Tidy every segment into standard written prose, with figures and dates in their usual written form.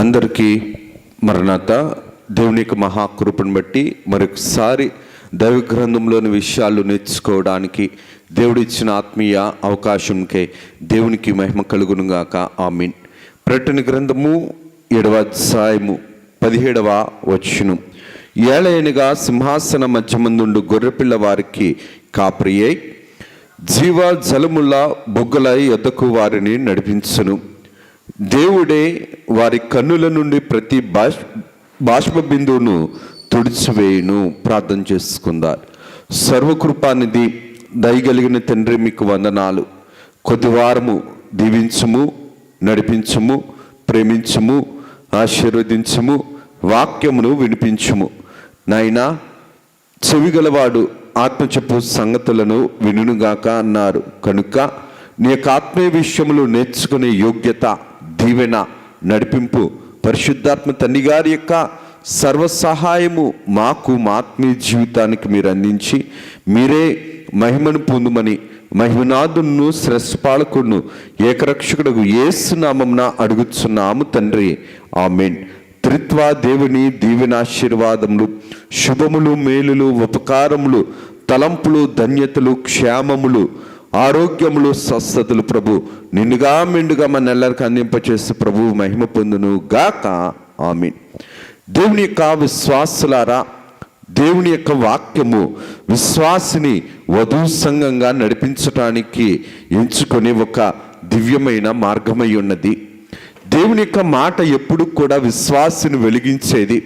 అందరికీ మరణాత. దేవుని యొక్క మహాకృపను బట్టి మరొకసారి దైవ గ్రంథంలోని విషయాలు నేర్చుకోవడానికి దేవుడిచ్చిన ఆత్మీయ అవకాశంకే దేవునికి మహిమ కలుగునుగాక. ఆమీన్. ప్రకటన గ్రంథము 7వ అధ్యాయము 17వ వచనం. ఏలయనగా సింహాసన మధ్యమందుండు గొర్రెపిల్ల వారికి కాపరియై జీవ జలముల బొగ్గల యొద్దకు వారిని నడిపించును. దేవుడే వారి కన్నుల నుండి ప్రతి బాష్ప బిందువును తుడిచివేయును. ప్రార్థన చేసుకుందారు. సర్వకృపానిధి దయగలిగిన తండ్రి, మీకు వందనాలు. కొద్ది వారము దీవించుము, నడిపించుము, ప్రేమించుము, ఆశీర్వదించుము, వాక్యమును వినిపించుము. నాయనా, చెవిగలవాడు ఆత్మ చెప్పు సంగతులను వినుగాక అన్నారు కనుక నీ యొక్క ఆత్మీయ విషయములు నేర్చుకునే యోగ్యత, దీవెన, నడిపింపు పరిశుద్ధాత్మ తండ్రి గారి యొక్క సర్వ సహాయము మాకు మా ఆత్మీయ జీవితానికి మీరు అందించి మీరే మహిమను పొందుమని మహిమనాథును శ్రేష్ఠపాలకుడును ఏకరక్షకుడు యేసు నామమున అడుగుచున్నాము తండ్రి. ఆమేన్. త్రిత్వ దేవుని దీవెనాశీర్వాదములు, శుభములు, మేలులు, ఉపకారములు, తలంపులు, ధన్యతలు, క్షేమములు, ఆరోగ్యములు, స్వస్థతలు ప్రభు నిండుగా మెండుగా మన ఎల్లరికి అందింపచేసి ప్రభు మహిమ పొందును గాక. ఆమేన్. దేవుని యొక్క విశ్వాసులారా, దేవుని యొక్క వాక్యము విశ్వాసిని వధూ సంఘంగా నడిపించటానికి ఎంచుకొని ఒక దివ్యమైన మార్గమై ఉన్నది. దేవుని యొక్క మాట ఎప్పుడు కూడా విశ్వాసిని వెలిగించేది.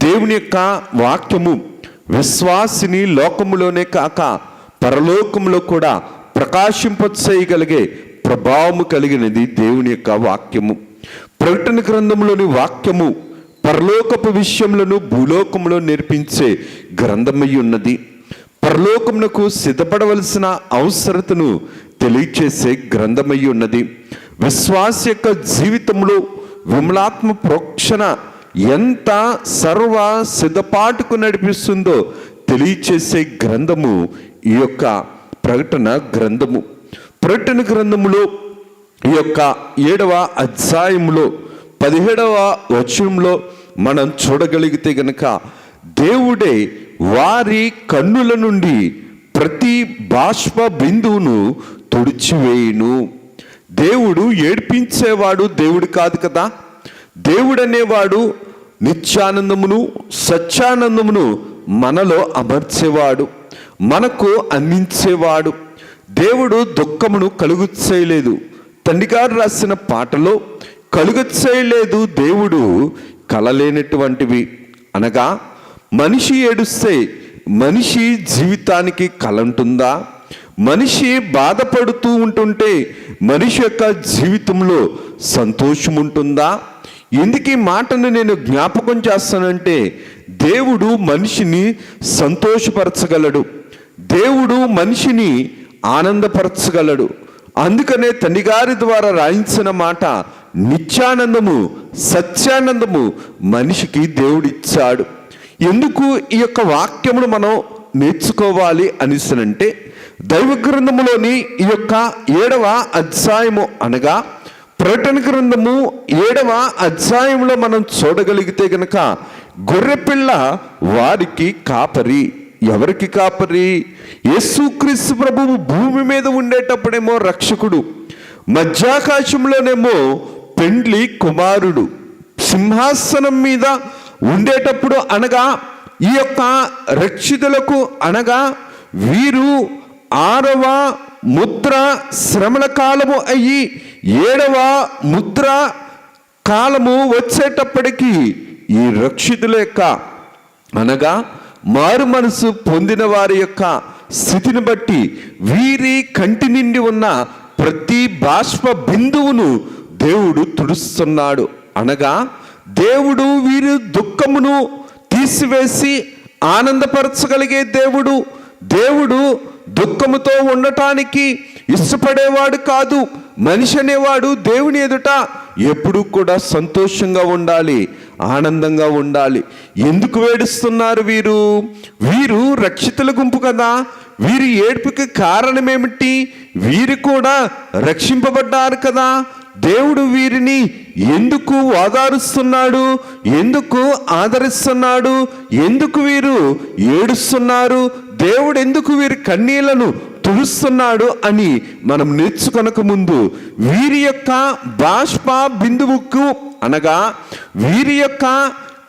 దేవుని యొక్క వాక్యము విశ్వాసిని లోకములోనే కాక పరలోకములో కూడా ప్రకాశింపచేయగలిగే ప్రభావము కలిగినది దేవుని యొక్క వాక్యము. ప్రకటన గ్రంథంలోని వాక్యము పరలోకపు విషయములను భూలోకములో నేర్పించే గ్రంథమై ఉన్నది. పరలోకమునకు సిద్ధపడవలసిన అవసరతను తెలియచేసే గ్రంథమై ఉన్నది. విశ్వాస యొక్క జీవితంలో విమలాత్మ ప్రోక్షణ ఎంత సర్వ సిద్ధపాటుకు నడిపిస్తుందో తెలియచేసే గ్రంథము ఈ యొక్క ప్రకటన గ్రంథము. ప్రకటన గ్రంథములో ఈ యొక్క 7వ అధ్యాయములో 17వ వచనంలో మనం చూడగలిగితే గనక దేవుడే వారి కన్నుల నుండి ప్రతి బాష్ప బిందువును తుడిచివేయును. దేవుడు ఏడ్పించేవాడు దేవుడు కాదు కదా. దేవుడు అనేవాడు నిత్యానందమును, సత్యానందమును మనలో అమర్చేవాడు, మనకు అందించేవాడు. దేవుడు దుఃఖమును కలుగు చేయలేదు. తండ్రి గారు రాసిన పాటలో కలుగు చేయలేదు దేవుడు కలలేనటువంటివి. అనగా మనిషి ఏడుస్తే మనిషి జీవితానికి కలంటుందా? మనిషి బాధపడుతూ ఉంటుంటే మనిషి యొక్క జీవితంలో సంతోషం ఉంటుందా? ఎందుకు ఈ మాటను నేను జ్ఞాపకం చేస్తానంటే, దేవుడు మనిషిని సంతోషపరచగలడు, దేవుడు మనిషిని ఆనందపరచగలడు. అందుకనే తండ్రి గారి ద్వారా రాయించిన మాట నిత్యానందము, సత్యానందము మనిషికి దేవుడిచ్చాడు. ఎందుకు ఈ యొక్క వాక్యమును మనం నేర్చుకోవాలి అనిసనంటే, దైవ గ్రంథములోని ఈ యొక్క 7వ అధ్యాయము అనగా ప్రకటన గ్రంథము 7వ అధ్యాయంలో మనం చూడగలిగితే గనక గొర్రెపిల్ల వారికి కాపరి. ఎవరికి కాపరి? యేసుక్రీస్తు ప్రభువు భూమి మీద ఉండేటప్పుడేమో రక్షకుడు, మధ్యాకాశంలోనేమో పెండ్లి కుమారుడు, సింహాసనం మీద ఉండేటప్పుడు అనగా ఈ యొక్క రక్షితులకు అనగా వీరు 6వ ముద్ర శ్రమల కాలము అయ్యి 7వ ముద్ర కాలము వచ్చేటప్పటికీ ఈ రక్షితుల యొక్క అనగా మారు మనసు పొందిన వారి యొక్క స్థితిని బట్టి వీరి కంటి నిండి ఉన్న ప్రతి బాష్ప బిందువును దేవుడు తుడుస్తున్నాడు. అనగా దేవుడు వీరి దుఃఖమును తీసివేసి ఆనందపరచగలిగే దేవుడు. దేవుడు దుఃఖముతో ఉండటానికి ఇష్టపడేవాడు కాదు. మనిషి అనేవాడు దేవుని ఎదుట ఎప్పుడు కూడా సంతోషంగా ఉండాలి, ఆనందంగా ఉండాలి. ఎందుకు ఏడుస్తున్నారు వీరు? వీరు రక్షితుల గుంపు కదా. వీరి ఏడుపుకి కారణమేమిటి? వీరు కూడా రక్షింపబడ్డారు కదా. దేవుడు వీరిని ఎందుకు ఓదారుస్తున్నాడు, ఎందుకు ఆదరిస్తున్నాడు, ఎందుకు వీరు ఏడుస్తున్నారు, దేవుడు ఎందుకు వీరి కన్నీళ్లను తుడుస్తున్నాడు అని మనం నేర్చుకొనక ముందు వీరి యొక్క బాష్ప బిందువుకు అనగా వీరి యొక్క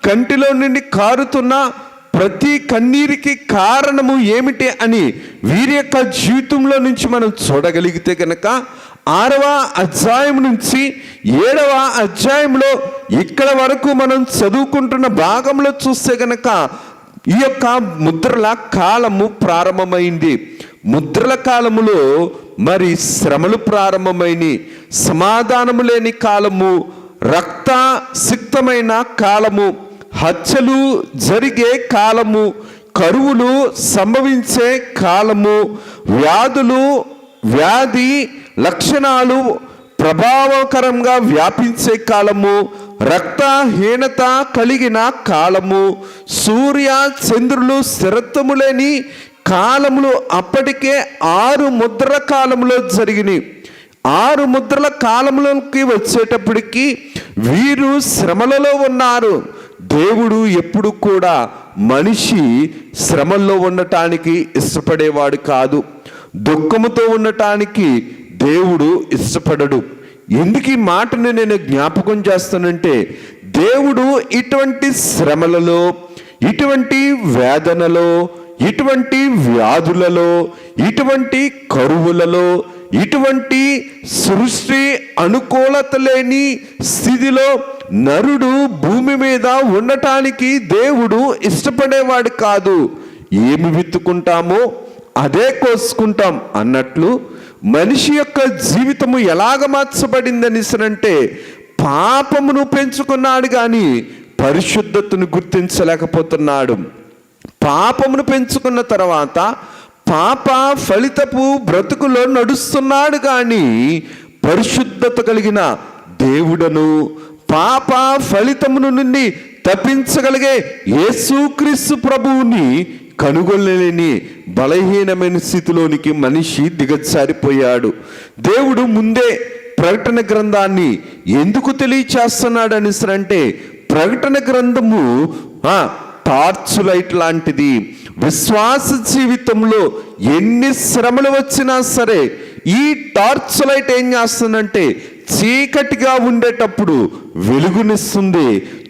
కంటిలో నుండి కారుతున్న ప్రతి కన్నీరికి కారణము ఏమిటి అని వీరి యొక్క జీవితంలో నుంచి మనం చూడగలిగితే కనుక 6వ అధ్యాయం నుంచి 7వ అధ్యాయంలో ఇక్కడ వరకు మనం చదువుకుంటున్న భాగంలో చూస్తే కనుక ఈ యొక్క ముద్రల కాలము ప్రారంభమైంది. ముద్రల కాలములో మరి శ్రమలు ప్రారంభమైనవి, సమాధానము లేని కాలము, రక్తసిక్తమైన కాలము, హత్యలు జరిగే కాలము, కరువులు సంభవించే కాలము, వ్యాధి లక్షణాలు ప్రభావకరంగా వ్యాపించే కాలము, రక్తహీనత కలిగిన కాలము, సూర్య చంద్రులు స్థిరత్వము లేని కాలములు అప్పటికే 6 ముద్రల కాలంలో జరిగినాయి. 6 ముద్రల కాలంలోకి వచ్చేటప్పటికి వీరు శ్రమలలో ఉన్నారు. దేవుడు ఎప్పుడు కూడా మనిషి శ్రమల్లో ఉండటానికి ఇష్టపడేవాడు కాదు. దుఃఖముతో ఉండటానికి దేవుడు ఇష్టపడడు. ఎందుకు ఈ మాటను నేను జ్ఞాపకం చేస్తానంటే, దేవుడు ఇటువంటి శ్రమలలో, ఇటువంటి వేదనలో, ఇటువంటి వ్యాధులలో, ఇటువంటి కరువులలో, ఇటువంటి సృష్టి అనుకూలత లేని స్థితిలో నరుడు భూమి మీద ఉండటానికి దేవుడు ఇష్టపడేవాడు కాదు. ఏమి విత్తుకుంటామో అదే కోసుకుంటాం అన్నట్లు మనిషి యొక్క జీవితము ఎలాగ మార్చబడిందనిసనంటే, పాపమును పెంచుకున్నాడు కానీ పరిశుద్ధతను గుర్తించలేకపోతున్నాడు. పాపమును పెంచుకున్న తర్వాత పాప ఫలితపు బ్రతుకులో నడుస్తున్నాడు కానీ పరిశుద్ధత కలిగిన దేవుడను, పాప ఫలితమును నుండి తప్పించగలిగే యేసుక్రీస్తు ప్రభువుని కనుగొనలేని బలహీనమైన స్థితిలోనికి మనిషి దిగజారిపోయాడు. దేవుడు ముందే ప్రకటన గ్రంథాన్ని ఎందుకు తెలియచేస్తున్నాడు అంటే, ప్రకటన గ్రంథము టార్చ్ లైట్ లాంటిది. విశ్వాస జీవితంలో ఎన్ని శ్రమలు వచ్చినా సరే ఈ టార్చ్ లైట్ ఏం చేస్తుందంటే, చీకటిగా ఉండేటప్పుడు వెలుగునిస్తుంది.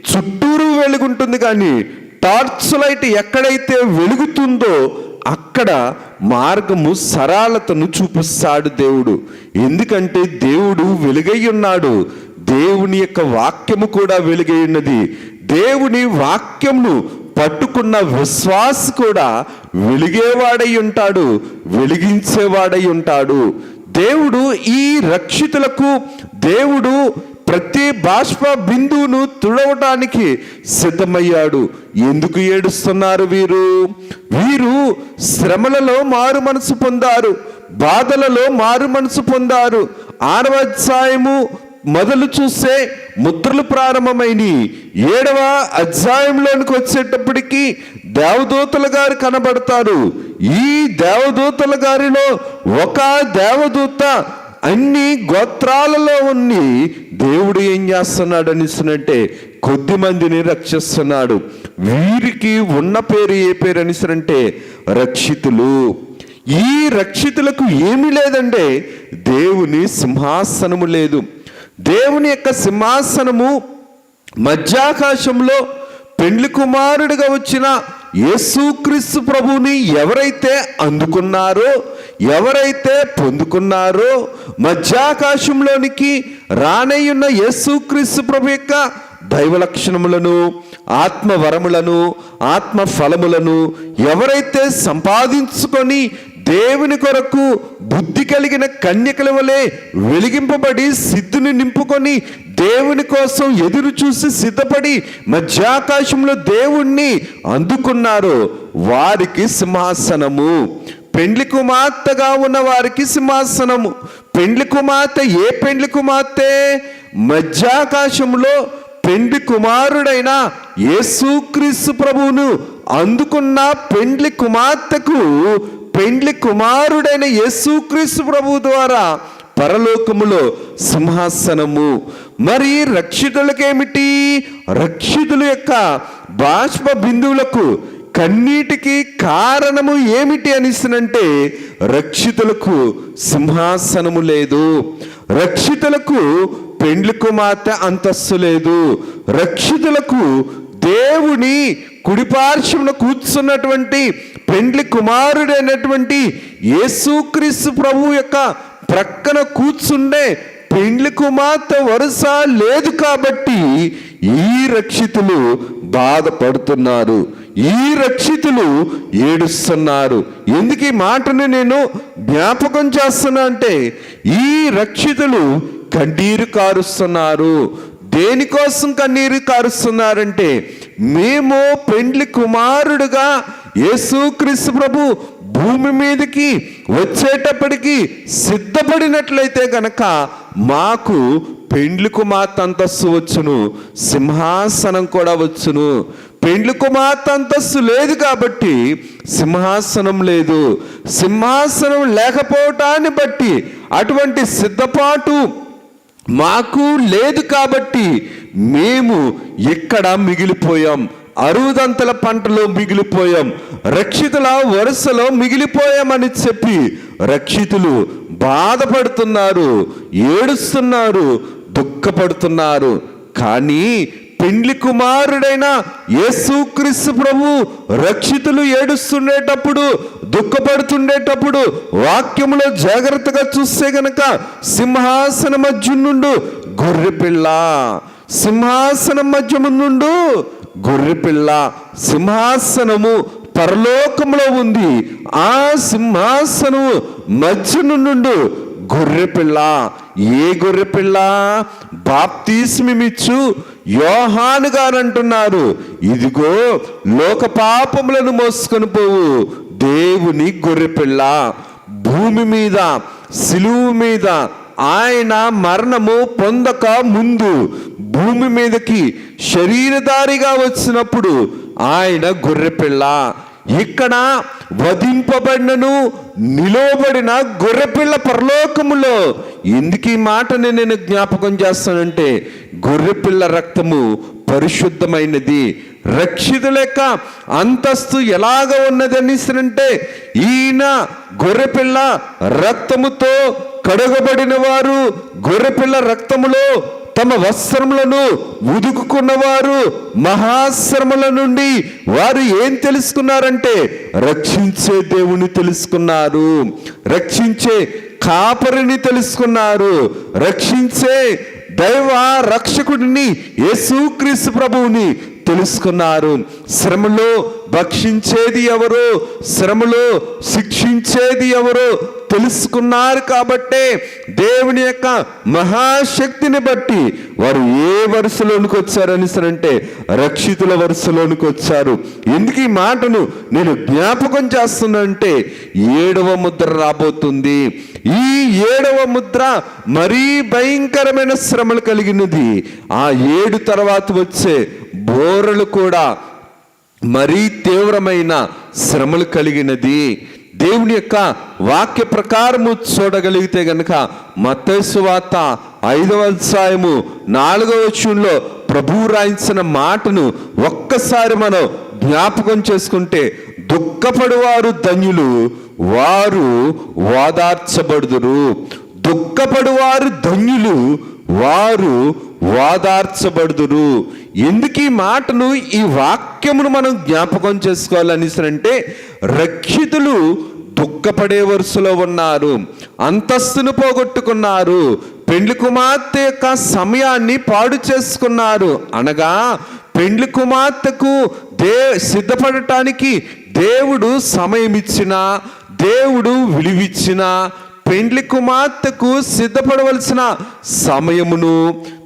చుట్టూరు వెలుగుంటుంది కానీ టార్చ్ లైట్ ఎక్కడైతే వెలుగుతుందో అక్కడ మార్గము సరళతను చూపిస్తాడు దేవుడు. ఎందుకంటే దేవుడు వెలుగై ఉన్నాడు. దేవుని యొక్క వాక్యము కూడా వెలుగై ఉన్నది. దేవుని వాక్యమును పట్టుకున్న విశ్వాసి కూడా వెలిగేవాడై ఉంటాడు, వెలిగించేవాడై ఉంటాడు. దేవుడు ఈ రక్షితులకు దేవుడు ప్రతి బాష్ప బిందువును తుడవటానికి సిద్ధమయ్యాడు. ఎందుకు ఏడుస్తున్నారు వీరు శ్రమలలో మారు మనసు పొందారు, బాధలలో మారు మనసు పొందారు. 6వ అధ్యాయము మొదలు చూస్తే ముద్రలు ప్రారంభమైనవి. 7వ అధ్యాయంలోనికి వచ్చేటప్పటికి దేవదూతల గారు కనబడతారు. ఈ దేవదూతల గారిలో ఒక దేవదూత అన్ని గోత్రాలలో ఉన్ని దేవుడు ఏం చేస్తున్నాడు అనిసినంటే, కొద్ది మందిని రక్షిస్తున్నాడు. వీరికి ఉన్న పేరు ఏ పేరు అనిసరంటే రక్షితులు. ఈ రక్షితులకు ఏమీ లేదంటే దేవుని సింహాసనము లేదు. దేవుని యొక్క సింహాసనము మధ్యాకాశంలో పెండ్లి కుమారుడిగా వచ్చిన యేసుక్రీస్తు ప్రభువుని ఎవరైతే అందుకున్నారో, ఎవరైతే పొందుకున్నారో, మధ్యాకాశంలోనికి రానయ్యున్న యేసుక్రీస్తు ప్రభు యొక్క దైవ లక్షణములను, ఆత్మవరములను, ఆత్మ ఫలములను ఎవరైతే సంపాదించుకొని దేవుని కొరకు బుద్ధి కలిగిన కన్యకల వలె వెలిగింపబడి సిద్ధుని నింపుకొని దేవుని కోసం ఎదురు చూసి సిద్ధపడి మధ్యాకాశంలో దేవుణ్ణి అందుకున్నారో వారికి సింహాసనము. పెండ్లి కుమార్తెగా ఉన్న వారికి సింహాసనము. పెండ్లి కుమార్తె ఏ పెండ్లి కుమార్తె? మధ్యాకాశంలో పెండ్లి కుమారుడైన యేసుక్రీస్తు ప్రభువును అందుకున్న పెండ్లి కుమార్తెకు పెండ్లి కుమారుడైన యేసుక్రీస్తు ప్రభువు ద్వారా పరలోకములో సింహాసనము. మరి రక్షితులకేమిటి? రక్షితుల యొక్క బాష్ప బిందువులకు కన్నీటికి కారణము ఏమిటి అనిసినంటే, రక్షితులకు సింహాసనము లేదు, రక్షితులకు పెండ్లి కుమార్తె అంతస్తు లేదు, రక్షితులకు దేవుని కుడిపార్శ్వమున కూర్చున్నటువంటి పెండ్లి కుమారుడైనటువంటి యేసుక్రీస్తు ప్రభు యొక్క ప్రక్కన కూర్చుండే పెండ్లి కుమార్తె వరుస లేదు. కాబట్టి ఈ రక్షితులు బాధపడుతున్నారు, ఈ రక్షితులు ఏడుస్తున్నారు. ఎందుకు ఈ మాటను నేను జ్ఞాపకం చేస్తున్నా అంటే, ఈ రక్షితులు కన్నీరు కారుస్తున్నారు. దేనికోసం కన్నీరు కారుస్తున్నారంటే, మేము పెండ్లి కుమారుడుగా యేసుక్రీస్తు ప్రభు భూమి మీదకి వచ్చేటప్పటికి సిద్ధపడినట్లయితే గనక మాకు పెండ్లి కుమార్తె అంతస్తు వచ్చును, సింహాసనం కూడా వచ్చును. పెండ్లి కుమార్తె అంతస్తు లేదు కాబట్టి సింహాసనం లేదు. సింహాసనం లేకపోవటాన్ని బట్టి అటువంటి సిద్ధపాటు మాకు లేదు కాబట్టి మేము ఇక్కడ మిగిలిపోయాం, అరుదంతల పంటలో మిగిలిపోయాం, రక్షితుల వరుసలో మిగిలిపోయామని చెప్పి రక్షితులు బాధపడుతున్నారు, ఏడుస్తున్నారు, దుఃఖపడుతున్నారు. కానీ పెండ్లి కుమారుడైన యేసుక్రీస్తు ప్రభు రక్షితులు ఏడుస్తుండేటప్పుడు, దుఃఖపడుతుండేటప్పుడు వాక్యములో జాగ్రత్తగా చూస్తే గనక సింహాసన మధ్య నుండు గొర్రెపిల్ల, సింహాసనం మధ్యము నుండు గొర్రెపిల్ల, సింహాసనము పరలోకములో ఉంది, ఆ సింహాసనము మధ్య నుండు గొర్రెపిల్ల. ఏ గొర్రెపిల్ల? బాప్తిస్మమిచ్చు యోహాను గారు అంటున్నారు, ఇదిగో లోక పాపములను మోసుకొని పోవు దేవుని గొర్రెపిల్ల. భూమి మీద సిలువ మీద ఆయన మరణము పొందక ముందు భూమి మీదకి శరీరధారిగా వచ్చినప్పుడు ఆయన గొర్రెపిల్ల. ఇక్కడ వధింపబడినను నిలవబడిన గొర్రెపిల్ల పరలోకములో. ఎందుకు ఈ మాటని నేను జ్ఞాపకం చేస్తానంటే, గొర్రెపిల్ల రక్తము పరిశుద్ధమైనది. రక్షితుల యొక్క అంతస్తు ఎలాగ ఉన్నదని అంటే, ఈయన గొర్రెపిల్ల రక్తముతో కడగబడిన వారు, గొర్రెపిల్ల రక్తములో తమ వస్త్రములను ఉదుకున్నవారు మహాశ్రమల నుండి వారు ఏం తెలుసుకున్నారంటే, రక్షించే దేవుని తెలుసుకున్నారు, రక్షించే కాపరిని తెలుసుకున్నారు, రక్షించే దైవ రక్షకుడిని యేసుక్రీస్తు ప్రభువుని తెలుసుకున్నారు. శ్రమలో భక్షించేది ఎవరో, శ్రమలో శిక్షించేది ఎవరో తెలుసుకున్నారు. కాబట్టే దేవుని యొక్క మహాశక్తిని బట్టి వారు ఏ వరుసలోనికి వచ్చారని అంటే, రక్షితుల వరుసలోనికి వచ్చారు. ఎందుకు ఈ మాటను నేను జ్ఞాపకం చేస్తున్నానంటే, 7వ ముద్ర రాబోతుంది. ఈ 7వ ముద్ర మరీ భయంకరమైన శ్రమలు కలిగినది. ఆ 7 తర్వాత వచ్చే బోరలు కూడా మరీ తీవ్రమైన శ్రమలు కలిగినది. దేవుని యొక్క వాక్య ప్రకారము చూడగలిగితే గనక మత్తయి సువార్త 5వ అధ్యాయము 4వ వచనంలో ప్రభువు రాయించిన మాటను ఒక్కసారి మనం జ్ఞాపకం చేసుకుంటే, దుఃఖపడువారు ధన్యులు, వారు ఓదార్చబడుదురు. దుఃఖపడువారు ధన్యులు, వారు ఓదార్చబడుదురు. ఎందుకు ఈ మాటను, ఈ వాక్యమును మనం జ్ఞాపకం చేసుకోవాలని అంటే, రక్షితులు దుఃఖపడే వరుసలో ఉన్నారు, అంతస్తును పోగొట్టుకున్నారు, పెండ్లి కుమార్తె యొక్క సమయాన్ని పాడు చేసుకున్నారు. అనగా పెండ్లి కుమార్తెకు సిద్ధపడటానికి దేవుడు సమయం ఇచ్చిన, దేవుడు విలువిచ్చిన, పెండ్లి కుమార్తెకు సిద్ధపడవలసిన సమయమును,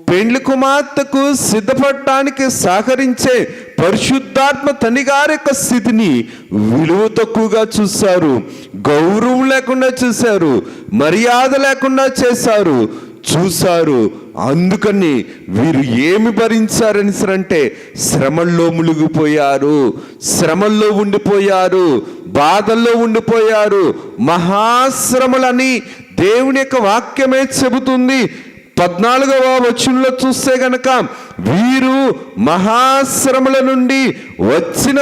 పెండ్లి కుమార్తెకు సిద్ధపడటానికి సహకరించే పరిశుద్ధాత్మ తండ్రి గారి యొక్క స్థితిని విలువ తక్కువగా చూశారు, గౌరవం లేకుండా చూశారు, మర్యాద లేకుండా చూశారు. అందుకని వీరు ఏమి భరించారని అంటే, శ్రమల్లో మునిగిపోయారు, శ్రమల్లో ఉండిపోయారు, బాధల్లో ఉండిపోయారు. మహాశ్రమలని దేవుని యొక్క వాక్యమే చెబుతుంది. 14వ వచనంలో చూస్తే గనక వీరు మహాశ్రమల నుండి వచ్చిన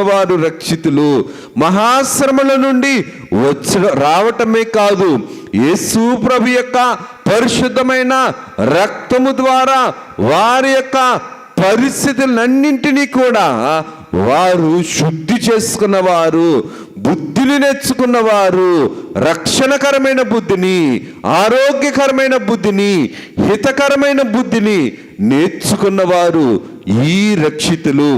వారు రక్షితులు. మహాశ్రమల నుండి రావటమే కాదు, యేసు ప్రభు యొక్క పరిశుద్ధమైన రక్తము ద్వారా వారి యొక్క పరిస్థితులన్నింటినీ కూడా వారు శుద్ధి చేసుకున్నవారు, బుద్ధిని నేర్చుకున్నవారు, రక్షణకరమైన బుద్ధిని, ఆరోగ్యకరమైన బుద్ధిని, హితకరమైన బుద్ధిని నేర్చుకున్నవారు ఈ రక్షితులు.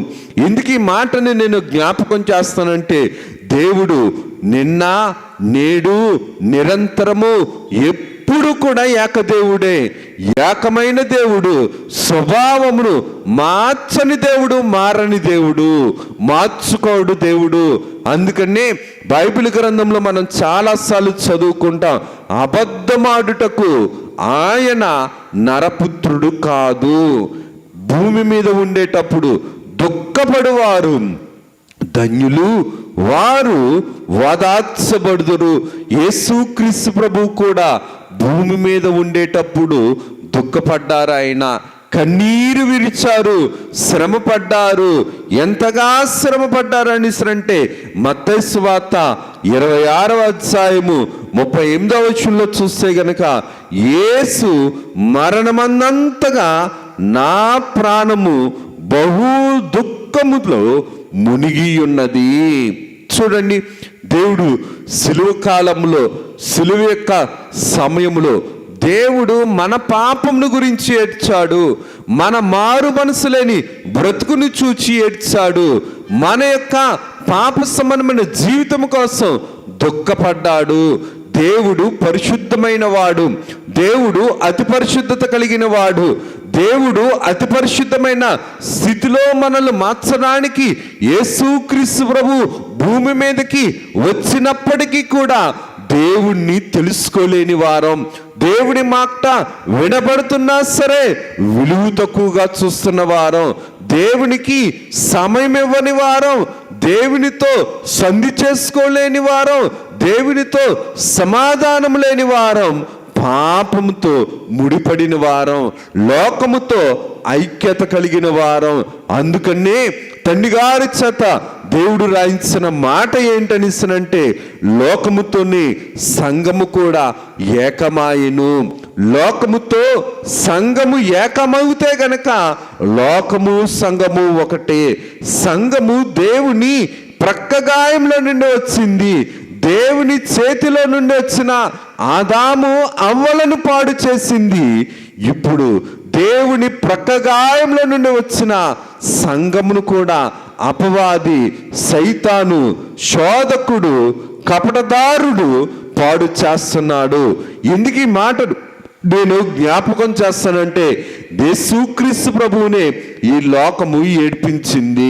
ఎందుకు ఈ మాటని నేను జ్ఞాపకం చేస్తానంటే, దేవుడు నిన్న నేడు నిరంతరము ఎప్పుడు కూడా ఏకదేవుడే, ఏకమైన దేవుడు, స్వభావమును మార్చని దేవుడు, మారని దేవుడు, మార్చుకోడు దేవుడు. అందుకనే బైబిల్ గ్రంథంలో మనం చాలాసార్లు చదువుకుంటాం, అబద్ధమాడుటకు ఆయన నరపుత్రుడు కాదు. భూమి మీద ఉండేటప్పుడు దుఃఖపడువారు ధన్యులు, వారు ఓదార్చబడుదురు. యేసుక్రీస్తు ప్రభువు కూడా భూమి మీద ఉండేటప్పుడు దుఃఖపడ్డారు, ఆయన కన్నీరు విరిచారు, శ్రమ పడ్డారు. ఎంతగా శ్రమ పడ్డారని అంటే మత్తయి సువార్త 26వ అధ్యాయము 38వ వచనంలో చూస్తే గనక, యేసు మరణమన్నంతగా నా ప్రాణము బహు దుఃఖములో మునిగి ఉన్నది. చూడండి, దేవుడు సిలువ కాలంలో, సిలువ యొక్క సమయంలో దేవుడు మన పాపమును గురించి ఏడ్చాడు, మన మారు మనసు లేని బ్రతుకును చూచి ఏడ్చాడు, మన యొక్క పాప సంబంధమైన జీవితం కోసం దుఃఖపడ్డాడు. దేవుడు పరిశుద్ధమైన వాడు, దేవుడు అతి పరిశుద్ధత కలిగిన వాడు. దేవుడు అతి పరిశుద్ధమైన స్థితిలో మనల్ని మార్చడానికి యేసుక్రీస్తు ప్రభు భూమి మీదకి వచ్చినప్పటికీ కూడా దేవుణ్ణి తెలుసుకోలేని వారం, దేవుడి మాట వినబడుతున్నా సరే విలువ తక్కువగా చూస్తున్న వారం, దేవునికి సమయం ఇవ్వని వారం, దేవునితో సంధి చేసుకోలేని వారం, దేవునితో సమాధానం లేని వారం, పాపముతో ముడిపడిన వారం, లోకముతో ఐక్యత కలిగిన వారం. అందుకనే తండ్రి గారి చేత దేవుడు రాయించిన మాట ఏంటనిసనంటే, లోకముతోనే సంఘము కూడా ఏకమాయను. లోకముతో సంఘము ఏకమవుతే గనక లోకము సంఘము ఒకటే. సంఘము దేవుని ప్రక్కగాయంలో నుండి వచ్చింది, దేవుని చేతిలో నుండి వచ్చిన ఆదాము అవ్వలను పాడు చేసింది. ఇప్పుడు దేవుని ప్రక్కగాయంలో నుండి వచ్చిన సంఘమును కూడా అపవాది, సైతాను, శోధకుడు, కపటదారుడు పాడు చేస్తున్నాడు. ఎందుకు ఈ మాటలు నేను జ్ఞాపకం చేస్తానంటే, యేసుక్రీస్తు ప్రభువునే ఈ లోకము ఏడ్పించింది,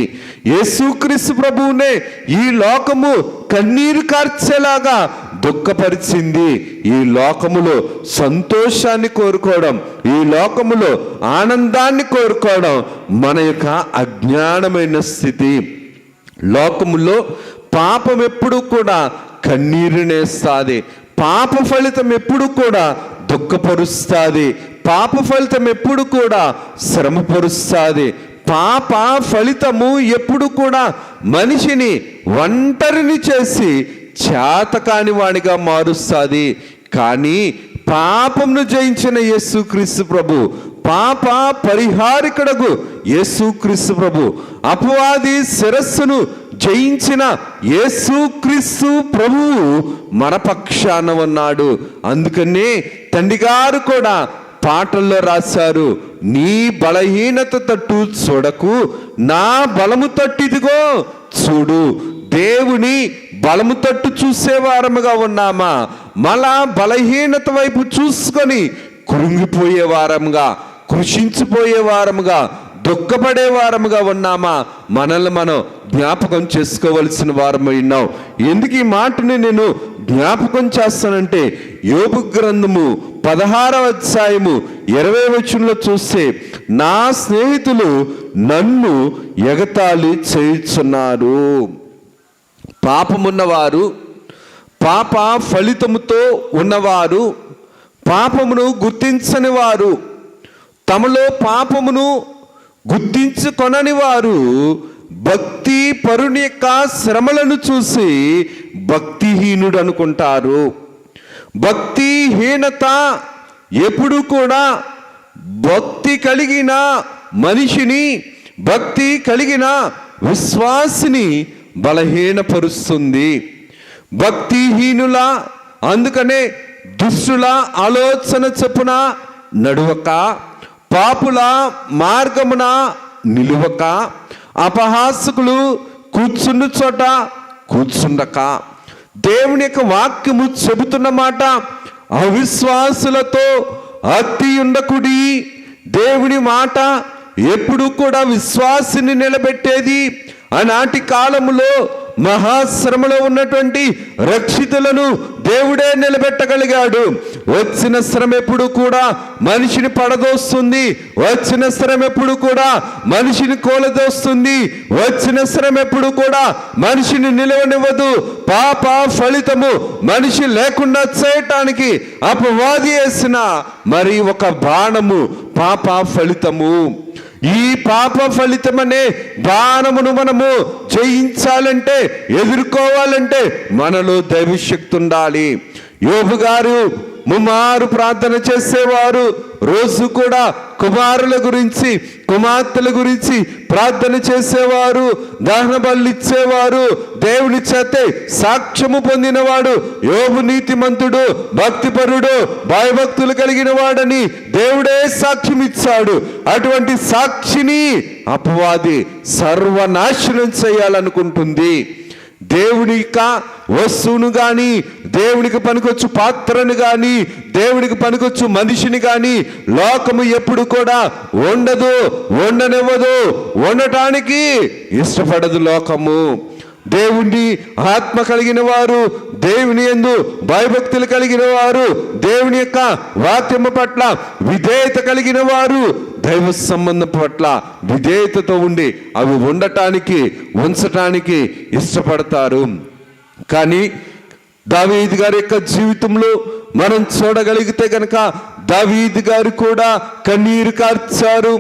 యేసుక్రీస్తు ప్రభువునే ఈ లోకము కన్నీరు కార్చేలాగా దుఃఖపరిచింది. ఈ లోకములో సంతోషాన్ని కోరుకోవడం, ఈ లోకములో ఆనందాన్ని కోరుకోవడం మన యొక్క అజ్ఞానమైన స్థితి. లోకములో పాపం ఎప్పుడు కూడా కన్నీరునేస్తుంది, పాప ఫలితం ఎప్పుడు కూడా దుఃఖపరుస్తుంది, పాప ఫలితం ఎప్పుడు కూడా శ్రమపరుస్తుంది, పాప ఫలితము ఎప్పుడు కూడా మనిషిని ఒంటరిని చేసి చేతకాని వాడిగా మారుస్తుంది. కానీ పాపమును జయించిన యేసుక్రీస్తు ప్రభు, పాప పరిహారికుడగు యేసుక్రీస్తు ప్రభు, అపవాది శిరస్సును జయించిన యేసుక్రీస్తు ప్రభువు మన పక్షాన ఉన్నాడు. అందుకనే తండ్రి గారు కూడా పాటల్లో రాశారు, నీ బలహీనత తట్టు చూడకు, నా బలము తట్టిదిగో చూడు. దేవుని బలము తట్టు చూసేవారముగా ఉన్నామా, మళ్ళా బలహీనత వైపు చూసుకొని కృంగిపోయే వారముగా, కృషించిపోయే వారముగా, దుఃఖపడే వారముగా ఉన్నామా? మనల్ని మనం జ్ఞాపకం చేసుకోవలసిన వారమై ఉన్నాం. ఎందుకు ఈ మాటని నేను జ్ఞాపకం చేస్తానంటే, యోబు గ్రంథము 16వ అధ్యాయము 20వ వచనంలో చూస్తే, నా స్నేహితులు నన్ను ఎగతాళి చేయుచున్నారు. పాపమున్నవారు పాప ఫలితముతో ఉన్నవారు, పాపమును గుర్తించని వారు, తమలో పాపమును గుర్తించుకొనని వారు భక్తి పరుని యొక్క శ్రమలను చూసి భక్తిహీనుడు అనుకుంటారు. భక్తిహీనత ఎప్పుడు కూడా భక్తి కలిగిన మనిషిని, భక్తి కలిగిన విశ్వాసిని బలహీనపరుస్తుంది. భక్తిహీనుల, అందుకనే దుష్టుల ఆలోచన చొప్పున నడువక, పాపుల మార్గమున నిలువక, అపహాసకులు కూర్చున్న చోట కూర్చుండక, దేవుని యొక్క వాక్యము చెబుతున్న మాట అవిశ్వాసులతో అతి ఉండకుడి. దేవుని మాట ఎప్పుడు కూడా విశ్వాసిని నిలబెట్టేది. ఆనాటి కాలములో మహాశ్రమలో ఉన్నటువంటి రక్షితులను దేవుడే నిలబెట్టగలిగాడు. వచ్చిన శ్రమ ఎప్పుడు కూడా మనిషిని పడదోస్తుంది, వచ్చిన శ్రమ ఎప్పుడు కూడా మనిషిని కూలదోస్తుంది, వచ్చిన శ్రమ ఎప్పుడు కూడా మనిషిని నిలవనివ్వదు. పాప ఫలితము మనిషి లేకుండా చేయటానికి అపవాది వేసిన మరి ఒక బాణము పాప ఫలితము. ఈ పాప ఫలితమనే బాణమును మనము జయించాలంటే, ఎదుర్కోవాలంటే మనలో దైవశక్తి ఉండాలి. యోబు గారు ముమ్మారు ప్రార్థన చేసేవారు. రోజు కూడా కుమారుల గురించి, కుమార్తెల గురించి ప్రార్థన చేసేవారు, దహన బలులు ఇచ్చేవారు. దేవుని చేతే సాక్ష్యము పొందినవాడు యోబు నీతిమంతుడు, భక్తిపరుడు, భయభక్తులు కలిగిన వాడని దేవుడే సాక్ష్యం ఇచ్చాడు. అటువంటి సాక్షిని అపవాది సర్వనాశనం చేయాలనుకుంటుంది. దేవుని యొక్క వస్తువును కానీ, దేవునికి పనికొచ్చు పాత్రను కానీ, దేవునికి పనికొచ్చు మనిషిని కానీ లోకము ఎప్పుడు కూడా ఉండనివ్వదు. ఉండటానికి ఇష్టపడదు లోకము. దేవుని ఆత్మ కలిగిన వారు, దేవుని యందు భయభక్తులు కలిగిన వారు, దేవుని యొక్క వాక్యము పట్ల విధేయత కలిగిన వారు దైవ సంబంధం పట్ల విధేయతతో ఉండి అవి ఉంచటానికి ఇష్టపడతారు. కానీ దావీదు గారి యొక్క జీవితంలో మనం చూడగలిగితే కనుక దావీదు గారు కూడా కన్నీరు కార్చారు.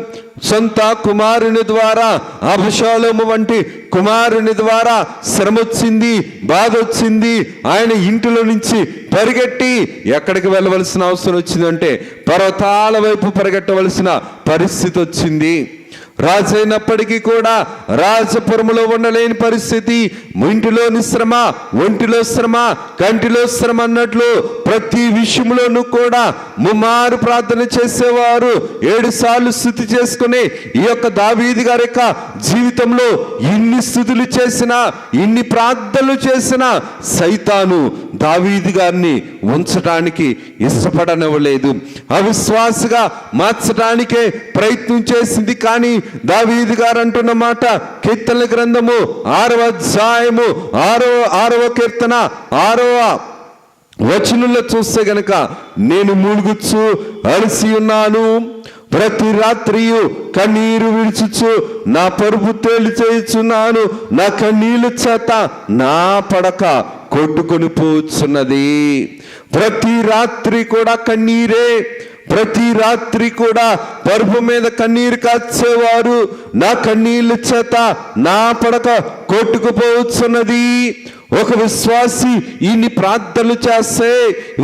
సొంత కుమారుని ద్వారా, అబషాలోము వంటి కుమారుని ద్వారా శ్రమ వచ్చింది, బాధ వచ్చింది. ఆయన ఇంటిలో నుంచి పరిగెట్టి ఎక్కడికి వెళ్ళవలసిన అవసరం వచ్చిందంటే పర్వతాల వైపు పరిగెట్టవలసిన పరిస్థితి వచ్చింది. రాజైనప్పటికీ కూడా రాజపురములో ఉండలేని పరిస్థితి. ఇంటిలోని శ్రమ, ఒంటిలో శ్రమ, కంటిలో శ్రమ అన్నట్లు ప్రతి విషయంలోనూ కూడా ముమ్మారు ప్రార్థన చేసేవారు. 7 సార్లు స్తుతి చేసుకుని ఈ యొక్క దావీదు గారి యొక్క జీవితంలో ఇన్ని స్తుతులు చేసినా, ఇన్ని ప్రార్థనలు చేసినా సైతాను దావీదు గారిని ఉంచడానికి ఇష్టపడనివ్వలేదు. అవిశ్వాసగా మార్చడానికే ప్రయత్నం చేసింది. కానీ దావీదు గారు అంటున్న మాట కీర్తనల గ్రంథము 6వ అధ్యాయము 6వ కీర్తన 6వ వచనంలో చూస్తే గనక, నేను మూలుగుచ్చు అలసి ఉన్నాను, ప్రతి రాత్రియు కన్నీరు విడుచుచు నా పరుపు తేలి చేయుచున్నాను, నా కన్నీళ్ళ చేత నా పడక కొట్టుకొని పోచున్నది. ప్రతి రాత్రి కూడా కన్నీరే, ప్రతి రాత్రి కూడా పరుపు మీద కన్నీరు కాచేవారు. నా కన్నీళ్ళ చేత నా పడక కొట్టుకుపోవచ్చున్నది. ఒక విశ్వాసి ఇన్ని ప్రార్థనలు చేస్తే,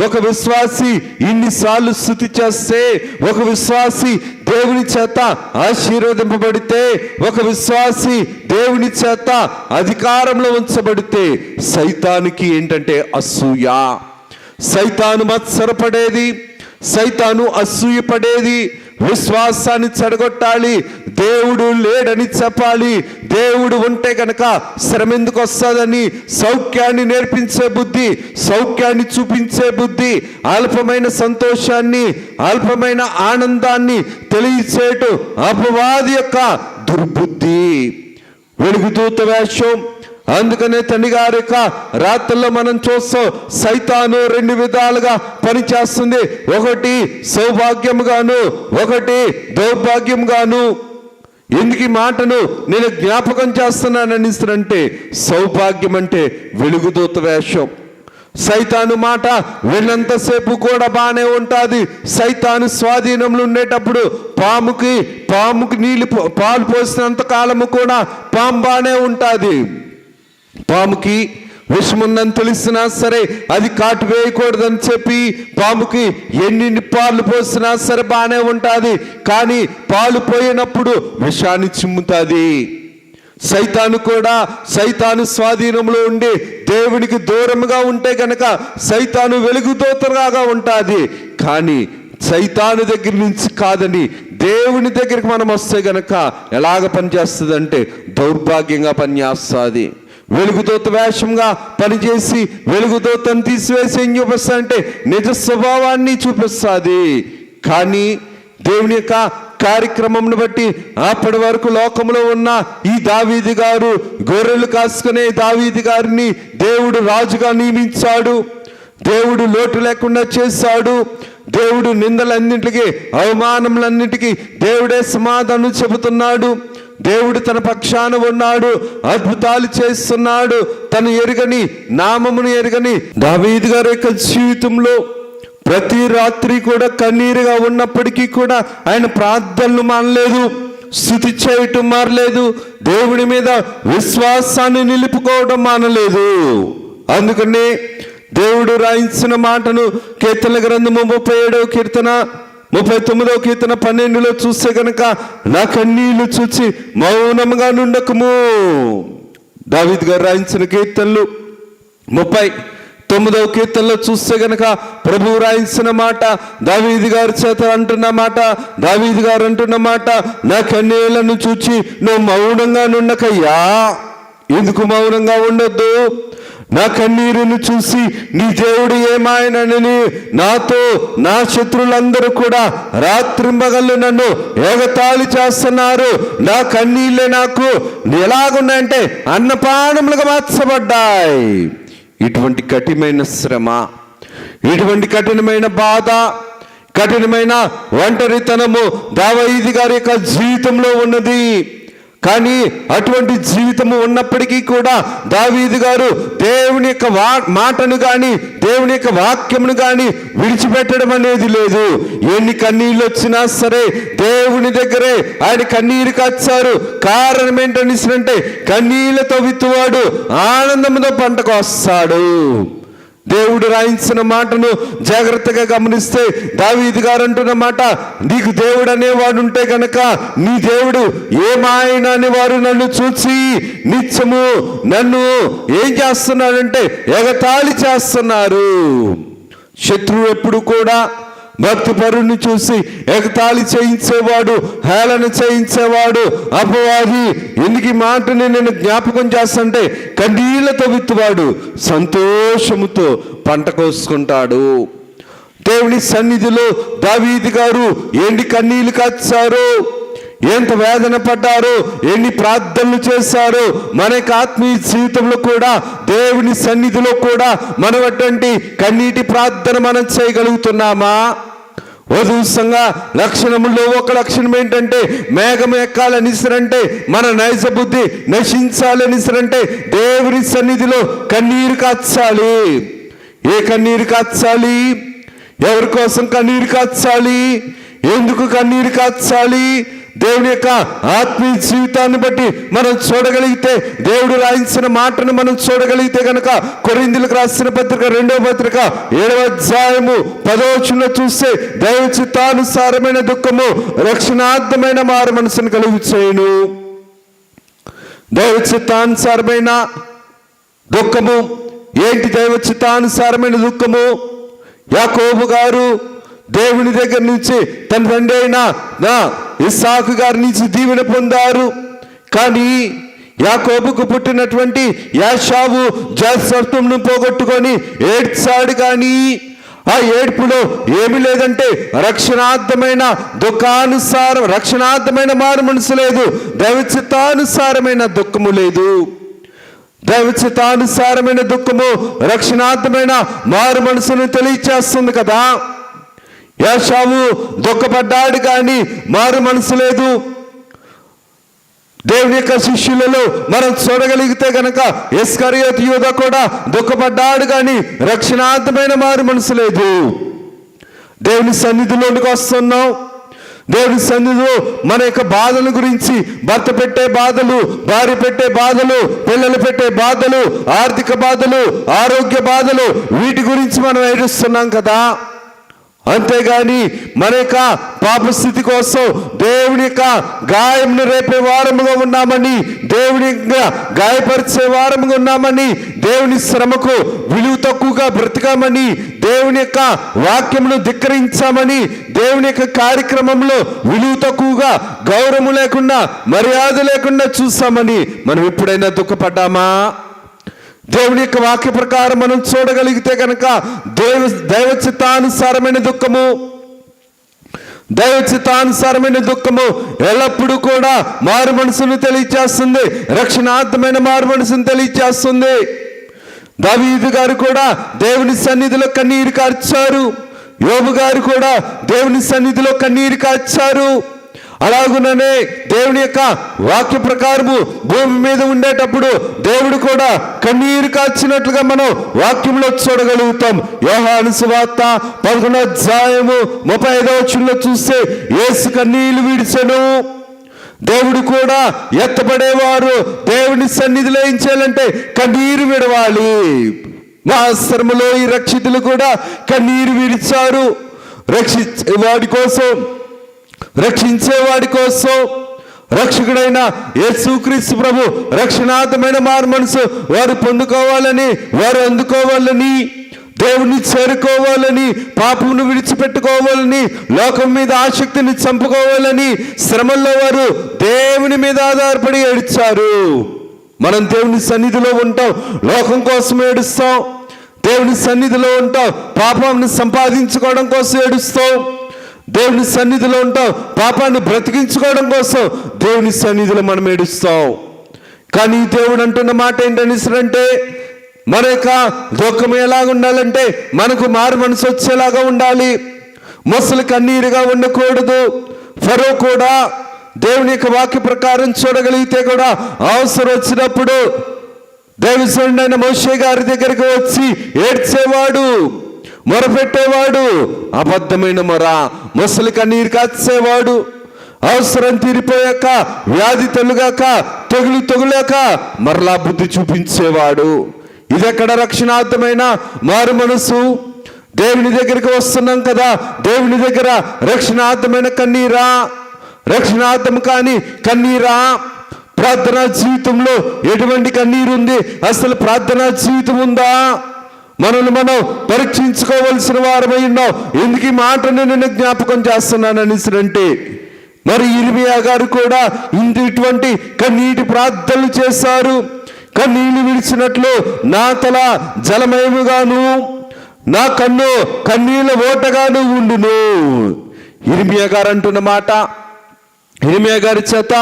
ఒక విశ్వాసి ఇన్నిసార్లు స్తుతి చేస్తే, ఒక విశ్వాసి దేవుని చేత ఆశీర్వదింపబడితే, ఒక విశ్వాసి దేవుని చేత అధికారంలో ఉంచబడితే సైతానికి ఏంటంటే అసూయ. సైతాను మత్సరపడేది, సైతాను అసూయపడేది. విశ్వాసాన్ని చెడగొట్టాలి, దేవుడు లేడని చెప్పాలి, దేవుడు ఉంటే కనుక శ్రమ ఎందుకు వస్తుందని సౌఖ్యాన్ని నేర్పించే బుద్ధి, సౌఖ్యాన్ని చూపించే బుద్ధి, అల్పమైన సంతోషాన్ని, అల్పమైన ఆనందాన్ని తెలియచేటు అపవాది యొక్క దుర్బుద్ధి, వెలుగుదూత వేషం. అందుకనే తండ్రి గారి యొక్క రాత్రుల్లో మనం చూస్తాం సైతాను 2 విధాలుగా పనిచేస్తుంది. ఒకటి సౌభాగ్యముగాను, ఒకటి దౌర్భాగ్యంగాను. ఎందుకు ఈ మాటను నేను జ్ఞాపకం చేస్తున్నానంటే, సౌభాగ్యం అంటే వెలుగుదూత వేషం, సైతాను మాట విన్నంతసేపు కూడా బాగానే ఉంటుంది. సైతాను స్వాధీనంలో ఉండేటప్పుడు పాముకి నీళ్ళు పాలు పోసినంత కాలము కూడా పాము బాగానే ఉంటుంది. పాముకి విషముందని తెలిసినా సరే అది కాటు వేయకూడదని చెప్పి పాముకి ఎన్ని పాలు పోసినా సరే బాగానే ఉంటుంది. కానీ పాలు పోయినప్పుడు విషాన్ని చిమ్ముతుంది. సైతాను కూడా సైతాను స్వాధీనంలో ఉండి దేవునికి దూరంగా ఉంటే గనక సైతాను వెలుగుదూతగా ఉంటుంది. కానీ సైతాను దగ్గర నుంచి కాదని దేవుని దగ్గరికి మనం వస్తే గనక ఎలాగ పనిచేస్తుంది అంటే దౌర్భాగ్యంగా పనిచేస్తుంది. వెలుగుదూత వేషంగా పనిచేసి వెలుగుదూతను తీసివేసి ఏం చూపిస్తా అంటే నిజ స్వభావాన్ని చూపిస్తుంది. కానీ దేవుని యొక్క కార్యక్రమంను బట్టి అప్పటి వరకు లోకంలో ఉన్న ఈ దావీదు గారు, గొర్రెలు కాసుకునే దావీదు గారిని దేవుడు రాజుగా నియమించాడు. దేవుడు లోటు లేకుండా చేశాడు. దేవుడు నిందలన్నింటికి, అవమానములన్నింటికి దేవుడే సమాధానం చెబుతున్నాడు. దేవుడు తన పక్షాన ఉన్నాడు, అద్భుతాలు చేస్తున్నాడు. తను ఎరుగని, నామమును ఎరుగని దావీదు గారి యొక్క జీవితంలో ప్రతి రాత్రి కూడా కన్నీరుగా ఉన్నప్పటికీ కూడా ఆయన ప్రార్థనలు మానలేదు, స్తుతి చేయటం మానలేదు, దేవుని మీద విశ్వాసాన్ని నిలుపుకోవడం మానలేదు. అందుకనే దేవుడు రాయించిన మాటను కీర్తన గ్రంథము 37వ కీర్తన 39వ కీర్తన 12లో చూస్తే గనక నా కన్నీళ్లు చూచి మౌనంగా నుండకము. దావీదు గారు రాయించిన కీర్తనలు 39వ కీర్తనలో చూస్తే గనక ప్రభువు రాయించిన మాట, దావీదు గారి చేత అంటున్న మాట, దావీదు గారు అంటున్న మాట, నా కన్నీళ్లను చూచి నువ్వు మౌనంగా నుండకయ్యా. ఎందుకు మౌనంగా ఉండొద్దు? నా కన్నీరును చూసి నీ దేవుడు ఏమాయనని నాతో నా శత్రులందరూ కూడా రాత్రింబగళ్ళు నన్ను ఎగతాళి చేస్తున్నారు. నా కన్నీళ్ళే నాకు ఎలాగున్నాయంటే అన్నపానములుగా మార్చబడ్డాయి. ఇటువంటి కఠినమైన శ్రమ, ఇటువంటి కఠినమైన బాధ, కఠినమైన ఒంటరితనము దావీదు గారి యొక్క జీవితంలో ఉన్నది. కానీ అటువంటి జీవితము ఉన్నప్పటికీ కూడా దావీదు గారు దేవుని యొక్క మాటను కానీ దేవుని యొక్క వాక్యమును కానీ విడిచిపెట్టడం అనేది లేదు. ఎన్ని కన్నీళ్ళు వచ్చినా సరే దేవుని దగ్గరే ఆయన కన్నీరు కాచారు. కారణం ఏంటనిసినంటే కన్నీళ్లతో విత్తువాడు ఆనందంతో పంటకు వస్తాడు. దేవుడు రాయించిన మాటను జాగ్రత్తగా గమనిస్తే దావీదు గారు అంటున్న మాట, నీకు దేవుడు అనేవాడు ఉంటే గనక నీ దేవుడు ఏమాయన అనేవారు నన్ను చూచి నిత్యము నన్ను ఏం చేస్తున్నాడంటే ఎగతాళి చేస్తున్నారు. శత్రువు ఎప్పుడు కూడా భక్తిపరుని చూసి ఎగతాళి చేయించేవాడు, హేళన చేయించేవాడు అపవాది. ఎందుకు ఈ మాటని నేను జ్ఞాపకం చేస్తుంటే కన్నీళ్లతో విత్తువాడు సంతోషముతో పంట కోసుకుంటాడు. దేవుని సన్నిధిలో దావీదు గారు ఎన్ని కన్నీళ్లు కాచారో, ఎంత వేదన పడ్డారో, ఎన్ని ప్రార్థనలు చేశారో. మన యొక్క ఆత్మీయ జీవితంలో కూడా దేవుని సన్నిధిలో కూడా మనం అటువంటి కన్నీటి ప్రార్థన మనం చేయగలుగుతున్నామా? వధువు సంఘ లక్షణముల్లో ఒక లక్షణం ఏంటంటే మేఘం ఎక్కాలనిసరంటే మన నైజ బుద్ధి నశించాలనిసరంటే దేవుని సన్నిధిలో కన్నీరు కాచాలి. ఏ కన్నీరు కాచాలి? ఎవరి కోసం కన్నీరు కాచాలి? ఎందుకు కన్నీరు కాచాలి? దేవుని యొక్క ఆత్మీయ జీవితాన్ని బట్టి మనం చూడగలిగితే, దేవుడు రాయించిన మాటను మనం చూడగలిగితే కనుక కొరింథీయులకు రాసిన పత్రిక 2వ పత్రిక 7వ అధ్యాయము 10వ వచనంలో చూస్తే దైవ చిత్తానుసారమైన దుఃఖము రక్షణార్థమైన మారు మనసును కలుగు చేయును. దైవ చిత్తానుసారమైన దుఃఖము ఏంటి? దైవ చిత్తానుసారమైన దుఃఖము యాకోబు గారు దేవుని దగ్గర నుంచి తన తండ్రి అయిన ఇస్సాకు గారి నుంచి దీవెన పొందారు. కానీ యాకోబుకు పుట్టినటువంటి యాషావు జాస్వత్వంను పోగొట్టుకొని ఏడ్చాడు. కానీ ఆ ఏడ్పులో ఏమి లేదంటే రక్షణార్థమైన రక్షణార్థమైన మారు మనసు లేదు, దైవచిత్తానుసారమైన దుఃఖము లేదు. దైవచిత్తానుసారమైన దుఃఖము రక్షణార్థమైన మారు మనసును తెలియచేస్తుంది కదా. యాషావు దుఃఖపడ్డాడు కానీ మారు మనసు లేదు. దేవుని యొక్క శిష్యులలో మనం చూడగలిగితే గనక ఇస్కరియోతు యూదా కూడా దుఃఖపడ్డాడు, కానీ రక్షణార్థమైన మారు మనసు లేదు. దేవుని సన్నిధిలోనికి వస్తున్నాం. దేవుని సన్నిధిలో మన యొక్క బాధల గురించి, భర్త పెట్టే బాధలు, భార్య పెట్టే బాధలు, పిల్లలు పెట్టే బాధలు, ఆర్థిక బాధలు, ఆరోగ్య బాధలు, వీటి గురించి మనం ఏడుస్తున్నాం కదా. అంతేగాని మన యొక్క పాపస్థితి కోసం దేవుని యొక్క గాయంను రేపే వారముగా ఉన్నామని, దేవుని గాయపరిచే వారముగా ఉన్నామని, దేవుని శ్రమకు విలువ తక్కువగా బ్రతకామని, దేవుని యొక్క వాక్యమును ధిక్కరించామని, దేవుని యొక్క కార్యక్రమంలో విలువ తక్కువగా, గౌరవం లేకుండా, మర్యాద లేకుండా చూసామని మనం ఎప్పుడైనా దుఃఖపడ్డామా? దేవుని యొక్క వాక్య ప్రకారం మనం చూడగలిగితే కనుక దైవ చిత్తానుసారమైన దుఃఖము ఎల్లప్పుడూ కూడా మారు మనసును తెలియచేస్తుంది, రక్షణార్థమైన మారు మనసును తెలియచేస్తుంది. దావీదు గారు కూడా దేవుని సన్నిధిలో కన్నీరు కార్చారు. యోబు గారు కూడా దేవుని సన్నిధిలో కన్నీరు కార్చారు. అలాగుననే దేవుని యొక్క వాక్య ప్రకారము భూమి మీద ఉండేటప్పుడు దేవుడు కూడా కన్నీరు కాచినట్లుగా మనం వాక్యంలో చూడగలుగుతాం. యోహాను సువార్త 11:35 చూస్తే యేసు కన్నీళ్లు విడిచెను. దేవుడు కూడా ఎత్తపడేవారు దేవుని సన్నిధిలో ఏం చేయాలంటే కన్నీరు విడవాలి. మా ఆశ్రమలో ఈ రక్షితులు కూడా కన్నీరు విడిచారు. రక్షించేవాడి కోసం రక్షకుడైన యేసుక్రీస్తు ప్రభు రక్షణార్థమైన మారు మనసు వారు పొందుకోవాలని, వారు అందుకోవాలని, దేవుని చేరుకోవాలని, పాపమును విడిచిపెట్టుకోవాలని, లోకం మీద ఆసక్తిని చంపుకోవాలని శ్రమల్లో వారు దేవుని మీద ఆధారపడి ఏడ్చారు. మనం దేవుని సన్నిధిలో ఉంటాం, లోకం కోసం ఏడుస్తాం. దేవుని సన్నిధిలో ఉంటాం, పాపాన్ని సంపాదించుకోవడం కోసం ఏడుస్తాం. దేవుని సన్నిధిలో ఉంటాం, పాపాన్ని బ్రతికించుకోవడం కోసం దేవుని సన్నిధిలో మనం ఏడుస్తాం. కానీ దేవుడు అంటున్న మాట ఏంటంటే, మన యొక్క దుఃఖం ఎలాగ ఉండాలంటే మనకు మారు మనసు వచ్చేలాగా ఉండాలి. మొసలు కన్నీరుగా ఉండకూడదు. ఫరో కూడా దేవుని యొక్క వాక్య ప్రకారం చూడగలిగితే కూడా అవసరం వచ్చినప్పుడు దైవజనుడైన మోషే గారి దగ్గరికి వచ్చి ఏడ్చేవాడు, మొరపెట్టేవాడు. అబద్ధమైన మొర, మొసలి కన్నీరు కాచేవాడు. అవసరం తీరిపోయాక, వ్యాధి తొలగాక, తొగులాక మరలా బుద్ధి చూపించేవాడు. ఇదెక్కడ రక్షణార్థమైన మారు మనసు? దేవుని దగ్గరికి వస్తున్నాం కదా, దేవుని దగ్గర రక్షణార్థమైన కన్నీరా? రక్షణార్థం కాని కన్నీరా? ప్రార్థనా జీవితంలో ఎటువంటి కన్నీరు ఉంది? అసలు ప్రార్థనా జీవితం ఉందా? మనల్ని మనం పరీక్షించుకోవలసిన వారమై ఉన్నాం. ఎందుకు ఈ మాటను నేను జ్ఞాపకం చేస్తున్నాను అంటే, మరి ఇర్మియా గారు కూడా ఇటువంటి కన్నీటి ప్రార్థనలు చేశారు. కన్నీళ్లు విడిచినట్లు నా తల జలమయముగాను, నా కన్ను కన్నీళ్ళ ఓటగాను ఉండును. ఇర్మియా గారు అంటున్న మాట, ఇర్మియా గారి చేత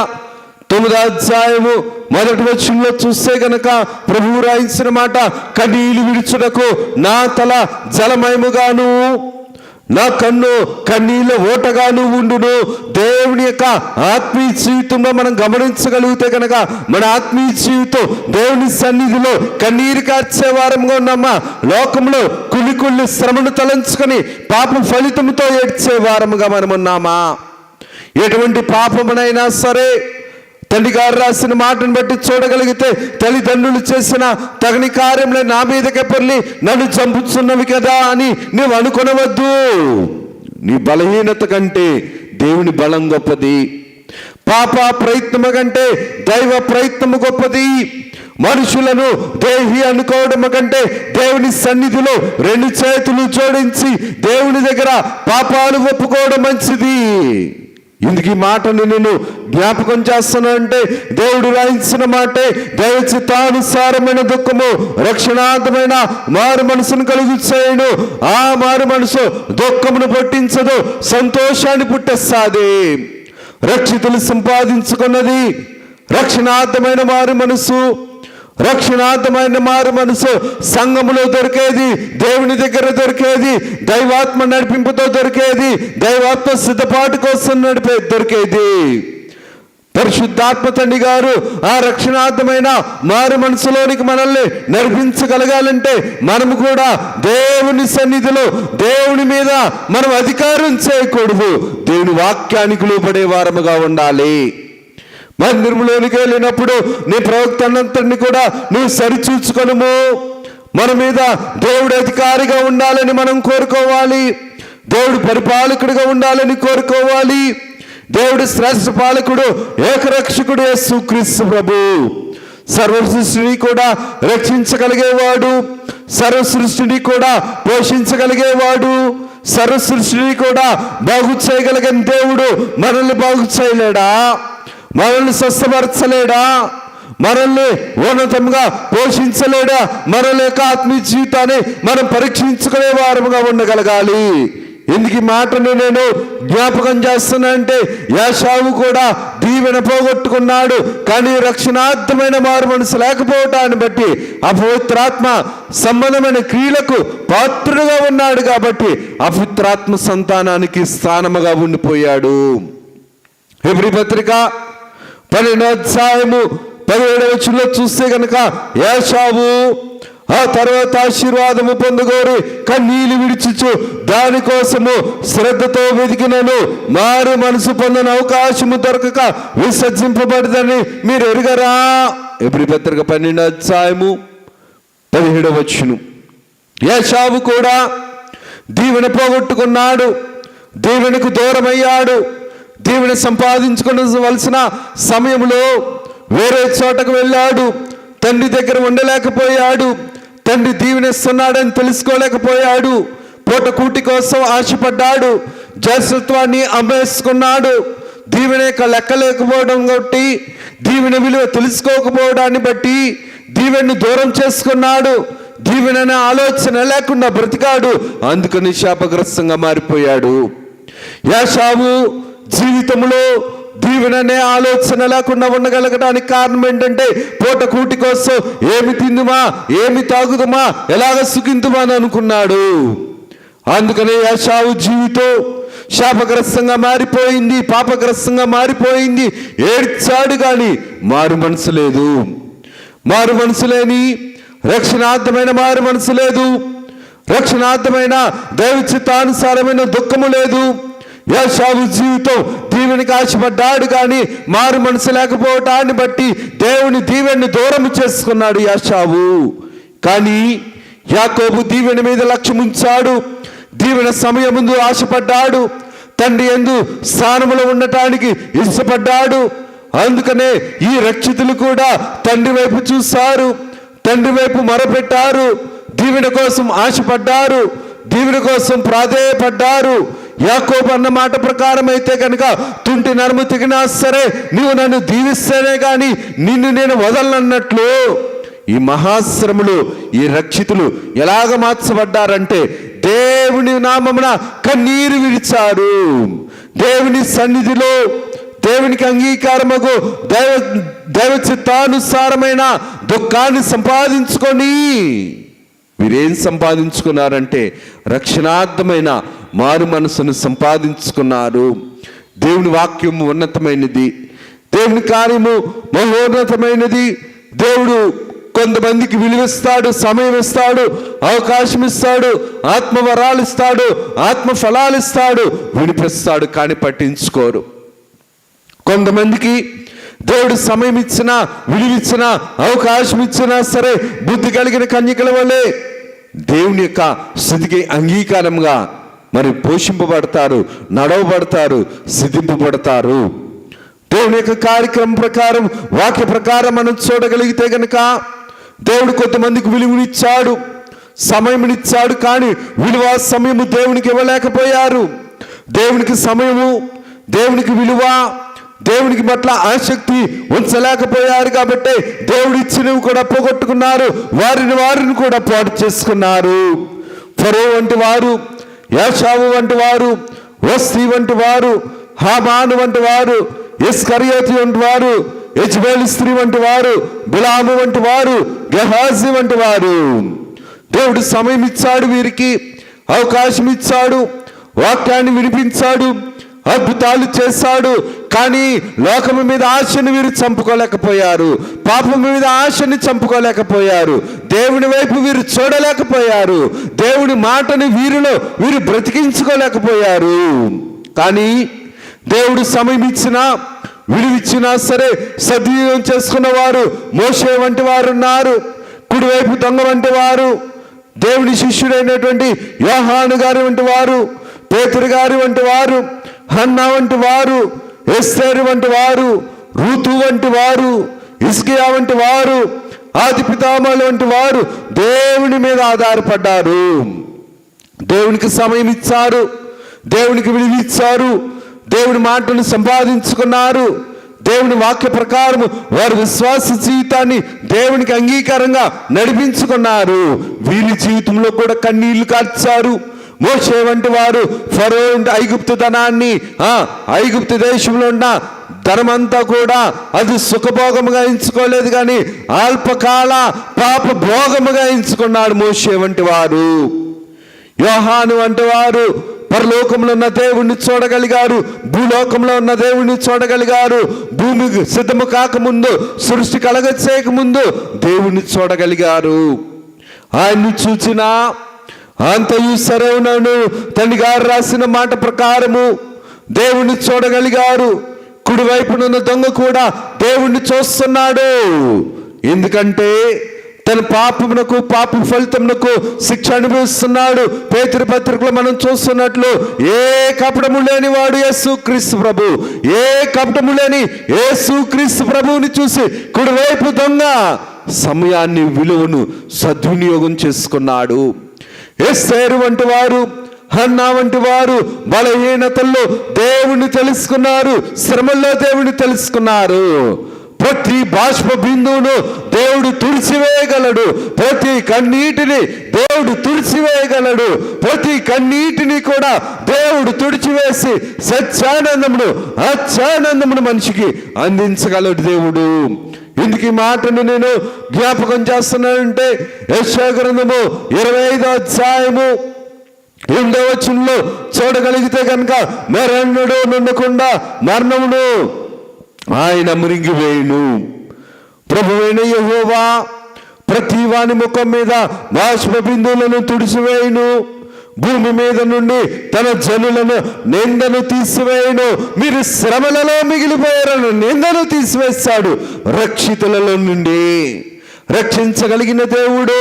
9వ అధ్యాయము 1వ వచనంలో చూస్తే గనక ప్రభువు రాయించిన మాట, కన్నీళ్లు విడుచుటకు నా తల జలమయముగాను, నా కన్ను కన్నీళ్ళ ఓటగాను ఉండును. దేవుని యొక్క ఆత్మీయ జీవితంలో మనం గమనించగలిగితే కనుక మన ఆత్మీయ జీవితం దేవుని సన్నిధిలో కన్నీరు కార్చే వారంగా ఉన్నామా? లోకంలో కులి శ్రమను తలంచుకొని పాప ఫలితంతో ఏడ్చే వారముగా మనం ఉన్నామా? ఎటువంటి పాపమునైనా సరే తండ్రి గారు రాసిన మాటను బట్టి చూడగలిగితే, తల్లిదండ్రులు చేసిన తగని కార్యంలో నా మీదకే పొర్లి నన్ను చంపుతున్నవి కదా అని నువ్వు అనుకొనవద్దు. నీ బలహీనత కంటే దేవుని బలం గొప్పది. పాప ప్రయత్నము కంటే దైవ ప్రయత్నము గొప్పది. మనుషులను దేహి అనుకోవడం కంటే దేవుని సన్నిధిలో 2 చేతులు జోడించి దేవుని దగ్గర పాపాలు ఒప్పుకోవడం మంచిది. ఇందుకు ఈ మాటను నేను జ్ఞాపకం చేస్తానంటే, దేవుడు రాయించిన మాటే దైవ చిత్తానుసారమైన దుఃఖము రక్షణార్థమైన మారు మనసును కలుగు చేయను. ఆ మారు మనసు దుఃఖమును పుట్టించదు, సంతోషాన్ని పుట్టిస్తాది. రక్షితులు సంపాదించుకున్నది రక్షణార్థమైన మారు మనసు. రక్షణార్థమైన మారు మనసు సంఘములో దొరికేది, దేవుని దగ్గర దొరికేది, దైవాత్మ నడిపింపుతో దొరికేది, దైవాత్మ సిద్ధపాటు కోసం దొరికేది. పరిశుద్ధాత్మ తండ్రి గారు ఆ రక్షణార్థమైన మారు మనసులోనికి మనల్ని నడిపించగలగాలంటే మనము కూడా దేవుని సన్నిధిలో దేవుని మీద మనం అధికారం చేయకూడదు, దేవుని వాక్యానికి లోబడే వారముగా ఉండాలి. మందిరంలోనికి వెళ్ళినప్పుడు నీ ప్రవక్తనంతటిని కూడా నువ్వు సరిచూచుకొనుము. మన మీద దేవుడు అధికారిగా ఉండాలని మనం కోరుకోవాలి, దేవుడు పరిపాలకుడిగా ఉండాలని కోరుకోవాలి. దేవుడు శ్రేష్ఠ పాలకుడు ఏకరక్షకుడు యేసుక్రీస్తు ప్రభు, సర్వ సృష్టిని కూడా రక్షించగలిగేవాడు, సర్వ సృష్టిని కూడా పోషించగలిగేవాడు, సర్వ సృష్టిని కూడా బాగు చేయగలిగిన దేవుడు మనల్ని బాగు చేయలేడా? మనల్ని స్వస్థపరచలేడా? మనల్ని ఉన్నతంగా పోషించలేడా? మనల యొక్క ఆత్మీయ జీవితాన్ని మనం పరీక్షించుకునే వారముగా ఉండగలగాలి. ఎందుకు ఈ మాటను నేను జ్ఞాపకం చేస్తున్నా అంటే, యాషావు కూడా దీవెన పోగొట్టుకున్నాడు, కానీ రక్షణార్థమైన మారు మనసు లేకపోవటాన్ని బట్టి అపవిత్రాత్మ సంబంధమైన క్రియలకు పాత్రుడుగా ఉన్నాడు కాబట్టి అపవిత్రాత్మ సంతానానికి స్థానముగా ఉండిపోయాడు. హెబ్రీ పత్రిక 12వ అధ్యాయము 17వ వచనంలో చూస్తే గనక యాషావు ఆ తర్వాత ఆశీర్వాదము పొందుకోరి కన్నీళ్లు విడిచుచు దానికోసము శ్రద్ధతో వెతికినను మారు మనసు పొందని అవకాశము దొరకక విసర్జింపబడదని మీరు ఎరుగరా? హెబ్రీ పత్రిక 12వ అధ్యాయము 17వ వచనం. యాషావు కూడా దీవెన పోగొట్టుకున్నాడు, దీవెనకు దూరమయ్యాడు. దీవెన సంపాదించుకోవలసిన సమయంలో వేరే చోటకు వెళ్ళాడు, తండ్రి దగ్గర ఉండలేకపోయాడు, తండ్రి దీవెనిస్తున్నాడని తెలుసుకోలేకపోయాడు, పూట కూటి కోసం ఆశపడ్డాడు, జర్సత్వాన్ని అమ్మేసుకున్నాడు. దీవెన యొక్క లెక్క లేకపోవడం బట్టి, దీవెన విలువ తెలుసుకోకపోవడాన్ని బట్టి దీవెనను దూరం చేసుకున్నాడు. దీవెన ఆలోచన లేకుండా బ్రతికాడు, అందుకని శాపగ్రస్తంగా మారిపోయాడు. యాషావు జీవితంలో దీవెననే ఆలోచన లేకుండా ఉండగలగడానికి కారణం ఏంటంటే, పూట కూటి కోసం ఏమి తిందుమా, ఏమి తాగుదుమా, ఎలాగ సుఖిందుమా అని అనుకున్నాడు. అందుకనే యాషావు జీవితం శాపగ్రస్తంగా మారిపోయింది, పాపగ్రస్తంగా మారిపోయింది. ఏడ్చాడు కానీ మారు మనసు లేదు. మారు మనసు లేని రక్షణార్థమైన మారు మనసు లేదు, రక్షణార్థమైన దైవ చిత్తానుసారమైన దుఃఖము లేదు. యాషావు జీవితం దీవెనికి ఆశపడ్డాడు కానీ మారు మనసు లేకపోవటాన్ని బట్టి దేవుని దీవెన్ని దూరం చేసుకున్నాడు యాషావు. కానీ యాకోబు దీవెన మీద లక్ష్యం ఉంచాడు, దీవెన సమయం ముందు ఆశపడ్డాడు, తండ్రి యందు స్థానములో ఉండటానికి ఇష్టపడ్డాడు. అందుకనే ఈ రక్షితులు కూడా తండ్రి వైపు చూశారు, తండ్రి వైపు మొరపెట్టారు, దీవెన కోసం ఆశపడ్డారు, దీవెన కోసం ప్రాధేయపడ్డారు. యాకోబు అన్న మాట ప్రకారం అయితే కనుక తుంటి నరుము తెగినా సరే నీవు నన్ను దీవిస్తేనే కానీ నిన్ను నేను వదలనన్నట్లు ఈ మహాశ్రములు, ఈ రక్షితులు ఎలాగ మార్చబడ్డారంటే దేవుని నామమున కన్నీరు విడిచారు. దేవుని సన్నిధిలో దేవునికి అంగీకారముకు దైవ చిత్తానుసారమైన దుఃఖాన్ని సంపాదించుకొని వీరేం సంపాదించుకున్నారంటే రక్షణార్థమైన మారు మనసును సంపాదించుకున్నారు. దేవుని వాక్యము ఉన్నతమైనది, దేవుని కార్యము మహోన్నతమైనది. దేవుడు కొంతమందికి విలువిస్తాడు, సమయం ఇస్తాడు, అవకాశం ఇస్తాడు, ఆత్మవరాలు ఇస్తాడు, ఆత్మ ఫలాలు ఇస్తాడు, వినిపిస్తాడు, కానీ పట్టించుకోరు. కొంతమందికి దేవుడు సమయం ఇచ్చినా, విలువిచ్చినా, అవకాశం ఇచ్చినా సరే బుద్ధి కలిగిన కన్యకల వలె దేవుని యొక్క స్థితికి అంగీకారంగా మరి పోషింపబడతారు, నడవబడతారు, సిద్ధింపబడతారు. దేవుని యొక్క కార్యక్రమం ప్రకారం, వాక్య ప్రకారం మనం చూడగలిగితే గనక దేవుడు కొంతమందికి విలువనిచ్చాడు, సమయమునిచ్చాడు, కానీ విలువ సమయము దేవునికి ఇవ్వలేకపోయారు. దేవునికి సమయము, దేవునికి విలువ, దేవునికి పట్ల ఆసక్తి ఉంచలేకపోయారు. కాబట్టి దేవుడు ఇచ్చినవి కూడా పోగొట్టుకున్నారు, వారిని కూడా పాటు చేసుకున్నారు. ఫరో వంటి వారు, యాషావు వంటి వారు, వస్తీ వంటి వారు, హామాను వంటి వారు, ఇస్కరియోతు వంటి వారు, యెజ్బేలు స్త్రీ వంటి వారు, బిలాము వంటి వారు, గెహాజీ వంటి వారు. దేవుడు సమయం ఇచ్చాడు, వీరికి అవకాశం ఇచ్చాడు, వాక్యాన్ని వినిపించాడు, అద్భుతాలు చేశాడు. కానీ లోకము మీద ఆశను వీరు చంపుకోలేకపోయారు, పాపము మీద ఆశని చంపుకోలేకపోయారు, దేవుని వైపు వీరు చూడలేకపోయారు, దేవుని మాటని వీరు బ్రతికించుకోలేకపోయారు. కానీ దేవుడు సమయం ఇచ్చినా విలువిచ్చినా సరే సద్వినియోగం చేసుకున్న వారు మోషే వంటి వారు ఉన్నారు. కుడివైపు దొంగ వంటి వారు, దేవుని శిష్యుడైనటువంటి యోహాను గారి వంటి వారు, పేతురు గారి వంటి వారు, హన్నా వంటి వారు, ఎస్తేరు వంటి వారు, రూతు వంటి వారు, హిజ్కియా వంటి వారు, ఆది పితామహుల వంటి వారు దేవుని మీద ఆధారపడ్డారు. దేవునికి సమయం ఇచ్చారు, దేవునికి విలువిచ్చారు, దేవుని మాటను సంపాదించుకున్నారు. దేవుని వాక్య ప్రకారం వారి విశ్వాస జీవితాన్ని దేవునికి అంగీకారంగా నడిపించుకున్నారు. వీరి జీవితంలో కూడా కన్నీళ్లు కార్చారు. మోషే వంటి వారు ఫరో ఐగుప్తు ధనాన్ని, ఐగుప్తు దేశంలో ఉన్న ధనమంతా కూడా అది సుఖభోగముగా ఎంచుకోలేదు, కానీ అల్పకాల పాప భోగముగా ఎంచుకున్నాడు మోషే వంటి వారు. యోహాను వంటి వారు పరలోకంలో ఉన్న దేవుణ్ణి చూడగలిగారు, భూలోకంలో ఉన్న దేవుణ్ణి చూడగలిగారు. భూమి సిద్ధము కాకముందు, సృష్టి కలగ చేయకముందు దేవుణ్ణి చూడగలిగారు. ఆయన్ని చూచిన అంతయు సరైనను తండ్రి గారు రాసిన మాట ప్రకారము దేవుణ్ణి చూడగలిగారు. కుడివైపునున్న దొంగ కూడా దేవుణ్ణి చూస్తున్నాడు. ఎందుకంటే తన పాపమునకు, పాప ఫలితమునకు శిక్ష అనుభవిస్తున్నాడు. పేతురు పత్రికలో మనం చూస్తున్నట్లు ఏ కపటము లేని వాడు యేసుక్రీస్తు ప్రభు, ఏ కపటము లేని యేసుక్రీస్తు ప్రభువుని చూసి కుడివైపు దొంగ సమయాన్ని, విలువను సద్వినియోగం చేసుకున్నాడు. ఎస్తేరు వంటి వారు, హన్నా వంటి వారు బలహీనతల్లో దేవుణ్ణి తెలుసుకున్నారు, శ్రమల్లో దేవుణ్ణి తెలుసుకున్నారు. ప్రతి బాష్ప బిందువును దేవుడు తుడిచివేయగలడు, ప్రతి కన్నీటిని దేవుడు తుడిచివేయగలడు, ప్రతి కన్నీటిని కూడా దేవుడు తుడిచివేసి సత్యానందమును, అత్యానందమును మనిషికి అందించగలడు దేవుడు. ఇందుకు ఈ మాటను నేను జ్ఞాపకం చేస్తున్నానంటే యెషయా గ్రంథము 25వ అధ్యాయము 8వ వచనంలో చూడగలిగితే కనుక మరణుడు నుండకుండా మరణమును ఆయన మృంగివేయును. ప్రభువైన యెహోవా ప్రతి వాని ముఖం మీద బాష్ప బిందువులను తుడిచివేయును, భూమి మీద నుండి తన జనులను నిందను తీసివేయును. మీరు శ్రమలలో మిగిలిపోయారని నిందను తీసివేస్తాడు. రక్షితులలో నుండి రక్షించగలిగిన దేవుడు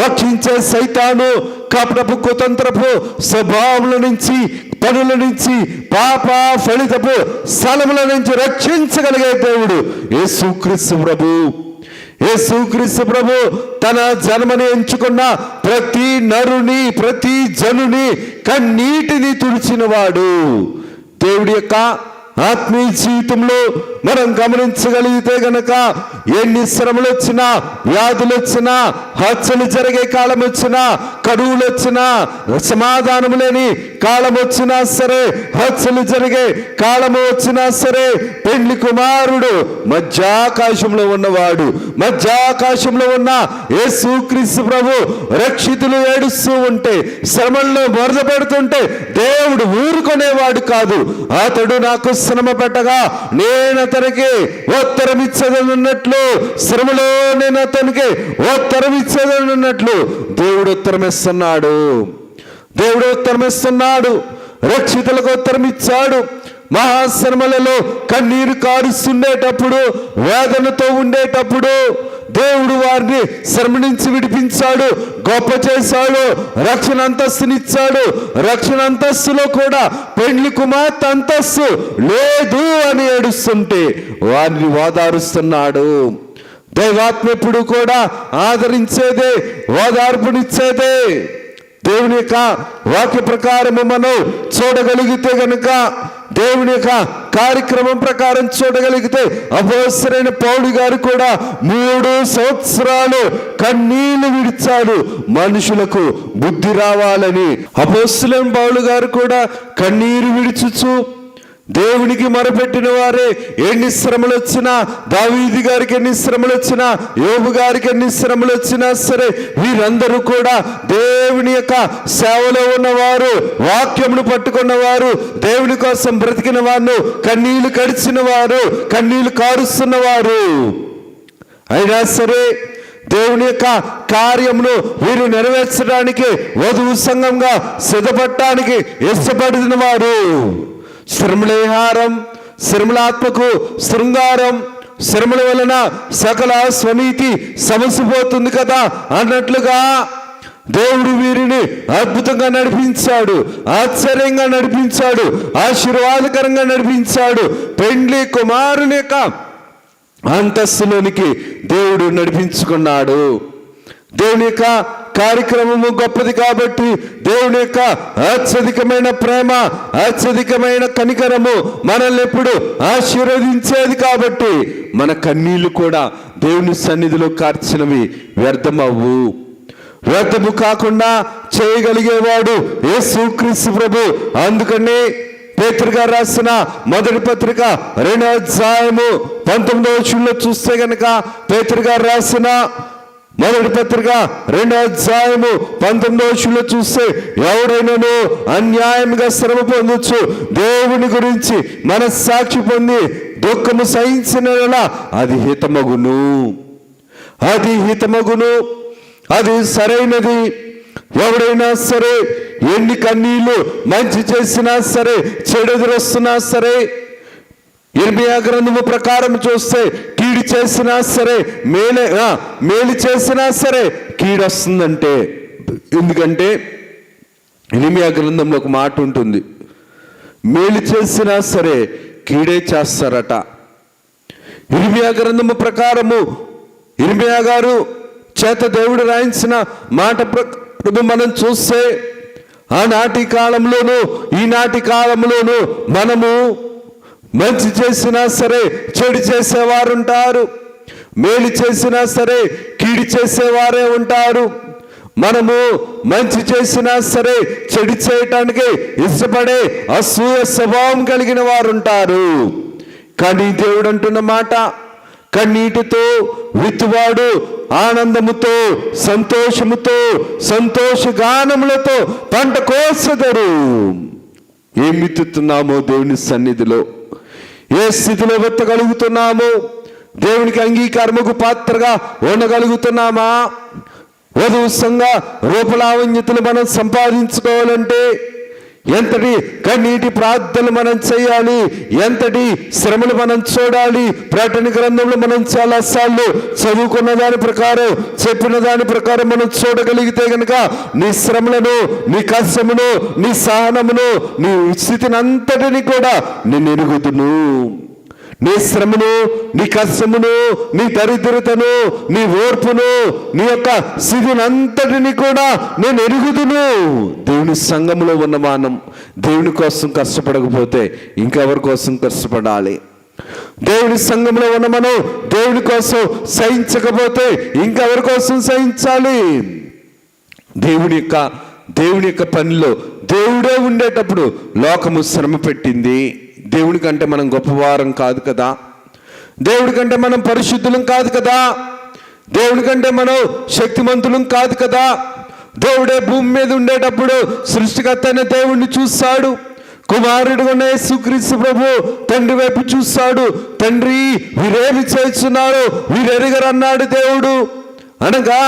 భక్షించే సైతాను కపటపు కుతంత్రపు స్వభావముల నుంచి, పనుల నుంచి, పాప ఫలితపు స్థలముల నుంచి రక్షించగలిగే దేవుడు యేసుక్రీస్తు ప్రభు. యేసుక్రీస్తు ప్రభు తన జన్మని ఎంచుకున్న ప్రతి నరుని, ప్రతి జనుని కన్నీటిని తుడిచిన వాడు. దేవుడి యొక్క ఆత్మీయ జీవితంలో మనం గమనించగలిగితే గనక ఎన్ని శ్రమలు వచ్చినా, వ్యాధులు వచ్చినా, హత్యలు జరిగే కాలం వచ్చినా, కరువులు వచ్చినా, సమాధానం లేని కాలం వచ్చినా సరే, హత్యలు జరిగే కాలము వచ్చినా సరే, పెండ్లి కుమారుడు మధ్యాకాశంలో ఉన్నవాడు, మధ్యాకాశంలో ఉన్న యేసుక్రీస్తు ప్రభు రక్షితులు ఏడుస్తూ ఉంటే, శ్రమల్లో మొరదపెడుతుంటే దేవుడు ఊరుకునేవాడు కాదు. అతడు నాకు శ్రమ పెట్టగా నేను అతనికి ఉత్తరం ఇచ్చేదన్నట్లు, శ్రమలో నేను అతనికి ఉత్తరం ఇచ్చేదన్నట్లు దేవుడు ఉత్తరం ఇస్తున్నాడు. దేవుడు ఉత్తరం ఇస్తున్నాడు. రక్షితులకు ఉత్తరం ఇచ్చాడు. మహాశ్రమలలో కన్నీరు కారుస్తుండేటప్పుడు, వేదనతో ఉండేటప్పుడు దేవుడు వారిని శ్రమ నుంచి విడిపించాడు, గొప్ప చేశాడు, రక్షణ అంతస్తునిచ్చాడు. రక్షణ అంతస్తులో కూడా పెండ్లి కుమార్తె అంతస్తు లేదు అని ఏడుస్తుంటే వారిని ఓదారుస్తున్నాడు. దైవాత్మ ఎప్పుడు కూడా ఆదరించేదే, ఓదార్పునిచ్చేదే. దేవుని యొక్క వాక్య ప్రకారము మనం చూడగలిగితే గనుక, దేవుని యొక్క కార్యక్రమం ప్రకారం చూడగలిగితే అపోస్తలుడైన పౌలు గారు కూడా 3 సంవత్సరాలు కన్నీళ్లు విడిచాడు మనుషులకు బుద్ధి రావాలని. అపోస్తలుడైన పౌలు గారు కూడా కన్నీరు విడిచుచు దేవునికి మొరపెట్టిన వారే ఎన్ని శ్రమలు వచ్చినా, దావీదు గారికి ఎన్ని శ్రమలు వచ్చినా, యోబు గారికి ఎన్ని శ్రమలు వచ్చినా సరే, వీరందరూ కూడా దేవుని యొక్క సేవలో ఉన్నవారు, వాక్యమును పట్టుకున్నవారు, దేవుని కోసం బ్రతికిన వారు, కన్నీళ్లు కడిచిన వారు, కన్నీళ్లు కారుస్తున్నవారు. అయినా సరే దేవుని యొక్క కార్యమును వీరు నెరవేర్చడానికి, వధువు సంఘంగా సిద్ధపడటానికి ఇష్టపడిన వారు. శ్రమలే హారం, శ్రమల ఆత్మకు శృంగారం, శ్రమల వలన సకల స్వనీతి సమసిపోతుంది కదా అన్నట్లుగా దేవుడు వీరిని అద్భుతంగా నడిపించాడు, ఆశ్చర్యంగా నడిపించాడు, ఆశీర్వాదకరంగా నడిపించాడు. పెండ్లి కుమారుని యొక్క అంతస్తులోనికి దేవుడు నడిపించుకున్నాడు. దేవుని యొక్క కార్యక్రమము గొప్పది కాబట్టి, దేవుని యొక్క అత్యధికమైన ప్రేమ, అత్యధికమైన కనికరము మనల్ని ఎప్పుడు ఆశీర్వదించేది కాబట్టి, మన కన్నీళ్లు కూడా దేవుని సన్నిధిలో కార్చినవి వ్యర్థమవ్వు. వ్యర్థము కాకుండా చేయగలిగేవాడు యేసుక్రీస్తు ప్రభు. అందుకని పేతురు గారు రాసిన మొదటి పత్రిక 2వ అధ్యాయము 19వ వచనంలో చూస్తే గనక, పేతురు గారు రాసిన మొదటి పత్రిక 2వ అధ్యాయము 19వ వచనంలో చూస్తే, ఎవరైనాను అన్యాయంగా శ్రమ పొందొచ్చు, దేవుని గురించి మనస్సాక్షి పొంది దుఃఖము సహించిన అది హితమగును, అది హితమగును, అది సరైనది. ఎవడైనా సరే ఎన్ని కన్నీళ్లు మంచి చేసినా సరే, చెడుదొస్తున్నా సరే, ఇర్మియా గ్రంథము ప్రకారం చూస్తే కీడు చేసినా సరే, మేలు చేసినా సరే కీడు వస్తుందంటే. ఎందుకంటే ఇర్మియా గ్రంథంలో ఒక మాట ఉంటుంది, మేలు చేసినా సరే కీడే చేస్తారట. ఇర్మియా గ్రంథము ప్రకారము ఇర్మియా గారు చేత దేవుడు రాయించిన మాట మనం చూస్తే, ఆనాటి కాలంలోనూ ఈనాటి కాలంలోనూ మనము మంచి చేసినా సరే చెడు చేసేవారు ఉంటారు, మేలు చేసినా సరే కీడు చేసేవారే ఉంటారు. మనము మంచి చేసినా సరే చెడు చేయటానికి ఇష్టపడే అసూయ స్వభావం కలిగిన వారు ఉంటారు. కానీ దేవుడు అంటున్న మాట, కన్నీటితో విత్తువాడు ఆనందముతో, సంతోషముతో, సంతోషగానములతో పంట కోసెదరు. ఏం విత్తుతున్నామో దేవుని సన్నిధిలో, ఏ స్థితిలో విత్తగలుగుతున్నామో, దేవునికి అంగీకారముకు పాత్రగా ఉండగలుగుతున్నామా? వధువు సంఘ రూపలావణ్యతలు మనం సంపాదించుకోవాలంటే ఎంతటి కన్నీటి ప్రార్థనలు మనం చేయాలి, ఎంతటి శ్రమలు మనం చూడాలి. ప్రకటన గ్రంథంలో మనం చాలా సార్లు చదువుకున్న దాని ప్రకారం, చెప్పిన దాని ప్రకారం మనం చూడగలిగితే గనక, నీ శ్రమలను, నీ కష్టమును, నీ సహనమును, నీ స్థితిని అంతటిని కూడా నేను ఎరుగుదును. నీ శ్రమను, నీ కష్టమును, నీ దరిద్రతను, నీ ఓర్పును, నీ యొక్క స్థితిని అంతటిని కూడా నేను ఎరుగుదును. దేవుని సంఘములో ఉన్న మనం దేవుని కోసం కష్టపడకపోతే ఇంకెవరి కోసం కష్టపడాలి? దేవుని సంఘంలో ఉన్న మనం దేవుని కోసం సహించకపోతే ఇంకెవరి కోసం సహించాలి? దేవుని యొక్క పనిలో దేవుడే ఉండేటప్పుడు లోకము శ్రమ పెట్టింది. దేవుడి కంటే మనం గొప్పవారం కాదు కదా, దేవుడి కంటే మనం పరిశుద్ధులం కాదు కదా, దేవుడి కంటే మనం శక్తిమంతులం కాదు కదా. దేవుడే భూమి మీద ఉండేటప్పుడు సృష్టికర్త అయిన దేవుడిని చూస్తాడు. కుమారుడు ఉన్న యేసుక్రీస్తు ప్రభు తండ్రి వైపు చూస్తాడు. తండ్రి, వీరేమి చేస్తున్నారు, వీరెరుగరు అన్నాడు దేవుడు. అనగా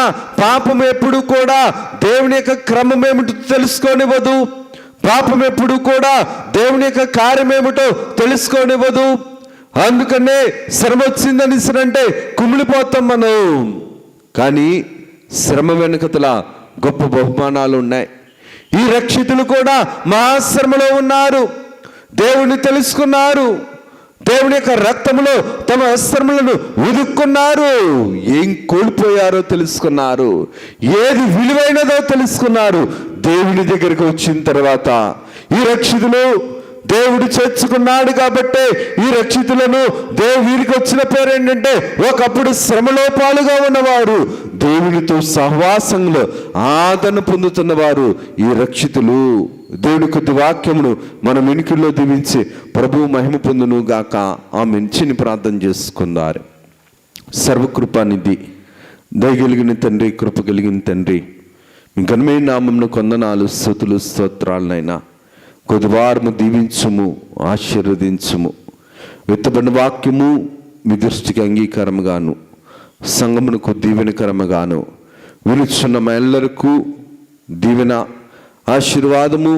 పాపం ఎప్పుడు కూడా దేవుని యొక్క క్రమం ఏమిటో తెలుసుకోనివ్వదు. పాపం ఎప్పుడు కూడా దేవుని యొక్క కార్యం ఏమిటో తెలుసుకోనివ్వదు. అందుకనే శ్రమ వచ్చిందని అంటే కుమిలిపోతాం మనం. కానీ శ్రమ వెనుకతల గొప్ప బహుమానాలు ఉన్నాయి. ఈ రక్షితులు కూడా మహాశ్రమలో ఉన్నారు, దేవుణ్ణి తెలుసుకున్నారు, దేవుని యొక్క రక్తములో తమ వస్త్రములను ఉదుక్కున్నారు, ఏం కోల్పోయారో తెలుసుకున్నారు, ఏది విలువైనదో తెలుసుకున్నారు. దేవుని దగ్గరికి వచ్చిన తర్వాత ఈ రక్షితులు దేవుడు చేర్చుకున్నాడు కాబట్టే ఈ రక్షితులను వీరికి వచ్చిన పేరు ఏంటంటే, ఒకప్పుడు శ్రమలో పాలుగా ఉన్నవారు, దేవునితో సహవాసంలో ఆదరణ పొందుతున్న వారు ఈ రక్షితులు. దేవుడి కొద్ది వాక్యమును మనం వెనుకల్లో దీవించి ప్రభువు మహిమ పొందును గాక. ఆమె చిన్ని ప్రార్థన చేసుకున్నారు. సర్వకృపానిధి, దయగలిగిన తండ్రి, కృప కలిగిన తండ్రి, మీ ఘనమైన నామమును కొందనాలు, స్తుతులు, స్తోత్రాలనైనా కొద్దివారము దీవించుము, ఆశీర్వదించుము. విత్తబడిన వాక్యము మీ దృష్టికి అంగీకారముగాను, సంగమునకు దీవెనకరముగాను, విలుచున్న ఎల్లరకు దీవెన, ఆశీర్వాదము,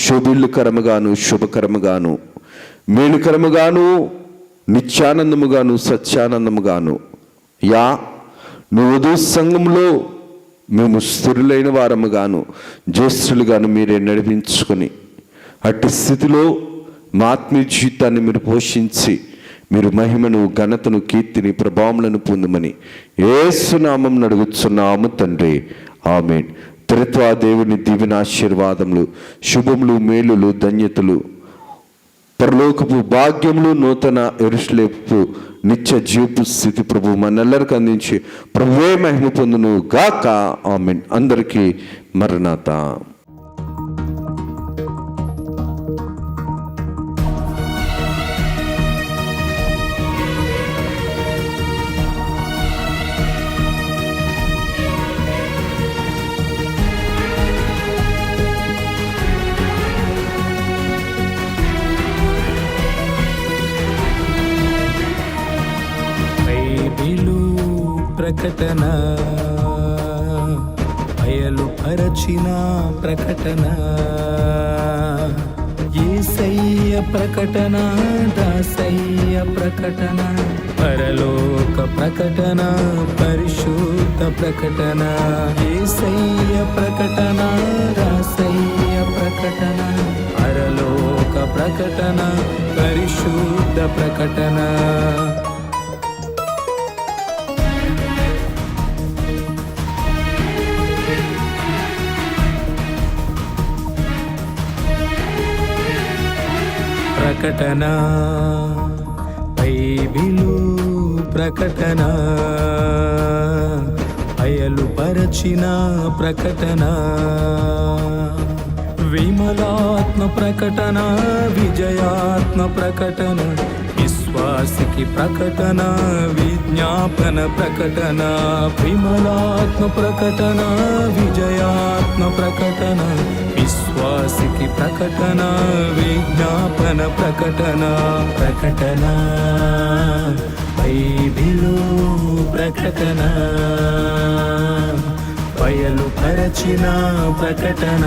శోభిల్లుకరముగాను, శుభకరముగాను, మేలుకరముగాను, నిత్యానందముగాను, సత్యానందముగాను, నువ్వు సంఘంలో మేము స్థిరులైన వారముగాను, జ్యేష్ఠులుగాను మీరే నడిపించుకొని, అట్టి స్థితిలో మా ఆత్మీయ జీవితాన్ని మీరు పోషించి, మీరు మహిమను, ఘనతను, కీర్తిని, ప్రభావములను పొందమని యేసు నామమున అడుగుచున్నాము తండ్రి. ఆమేన్. త్రిత్వా దేవుని దీవెన, ఆశీర్వాదములు, శుభములు, మేలులు, ధన్యతలు, పరలోకపు భాగ్యములు, నూతన యెరూషలేము నిత్య జీవపు స్థితి ప్రభు మనందరికి అందించి ప్రభువే మహిమ పొందును గాక. ఆమేన్. అందరికీ మరణాత. ప్రకటన, బయలుపరచిన ప్రకటన, యేసయ్య ప్రకటన, దాసయ్య ప్రకటన, పరలోక ప్రకటన, పరిశుద్ధ ప్రకటన, యేసయ్య ప్రకటన, దాసయ్య ప్రకటన, పరలోక ప్రకటన, పరిశుద్ధ ప్రకటన. ప్రకటన, బైబిలు ప్రకటన, బయలుపరచిన ప్రకటన, విమలాత్మ ప్రకటన, విజయాత్మ ప్రకటన, విశ్వాసికి ప్రకటన, విజ్ఞాపన ప్రకటన, విమలాత్మ ప్రకటన, విజయాత్మ ప్రకటన, విశ్వాసికి ప్రకటన, విజ్ఞాపన ప్రకటన. ప్రకటన, బైబిలు ప్రకటన, బయలుపరచిన ప్రకటన.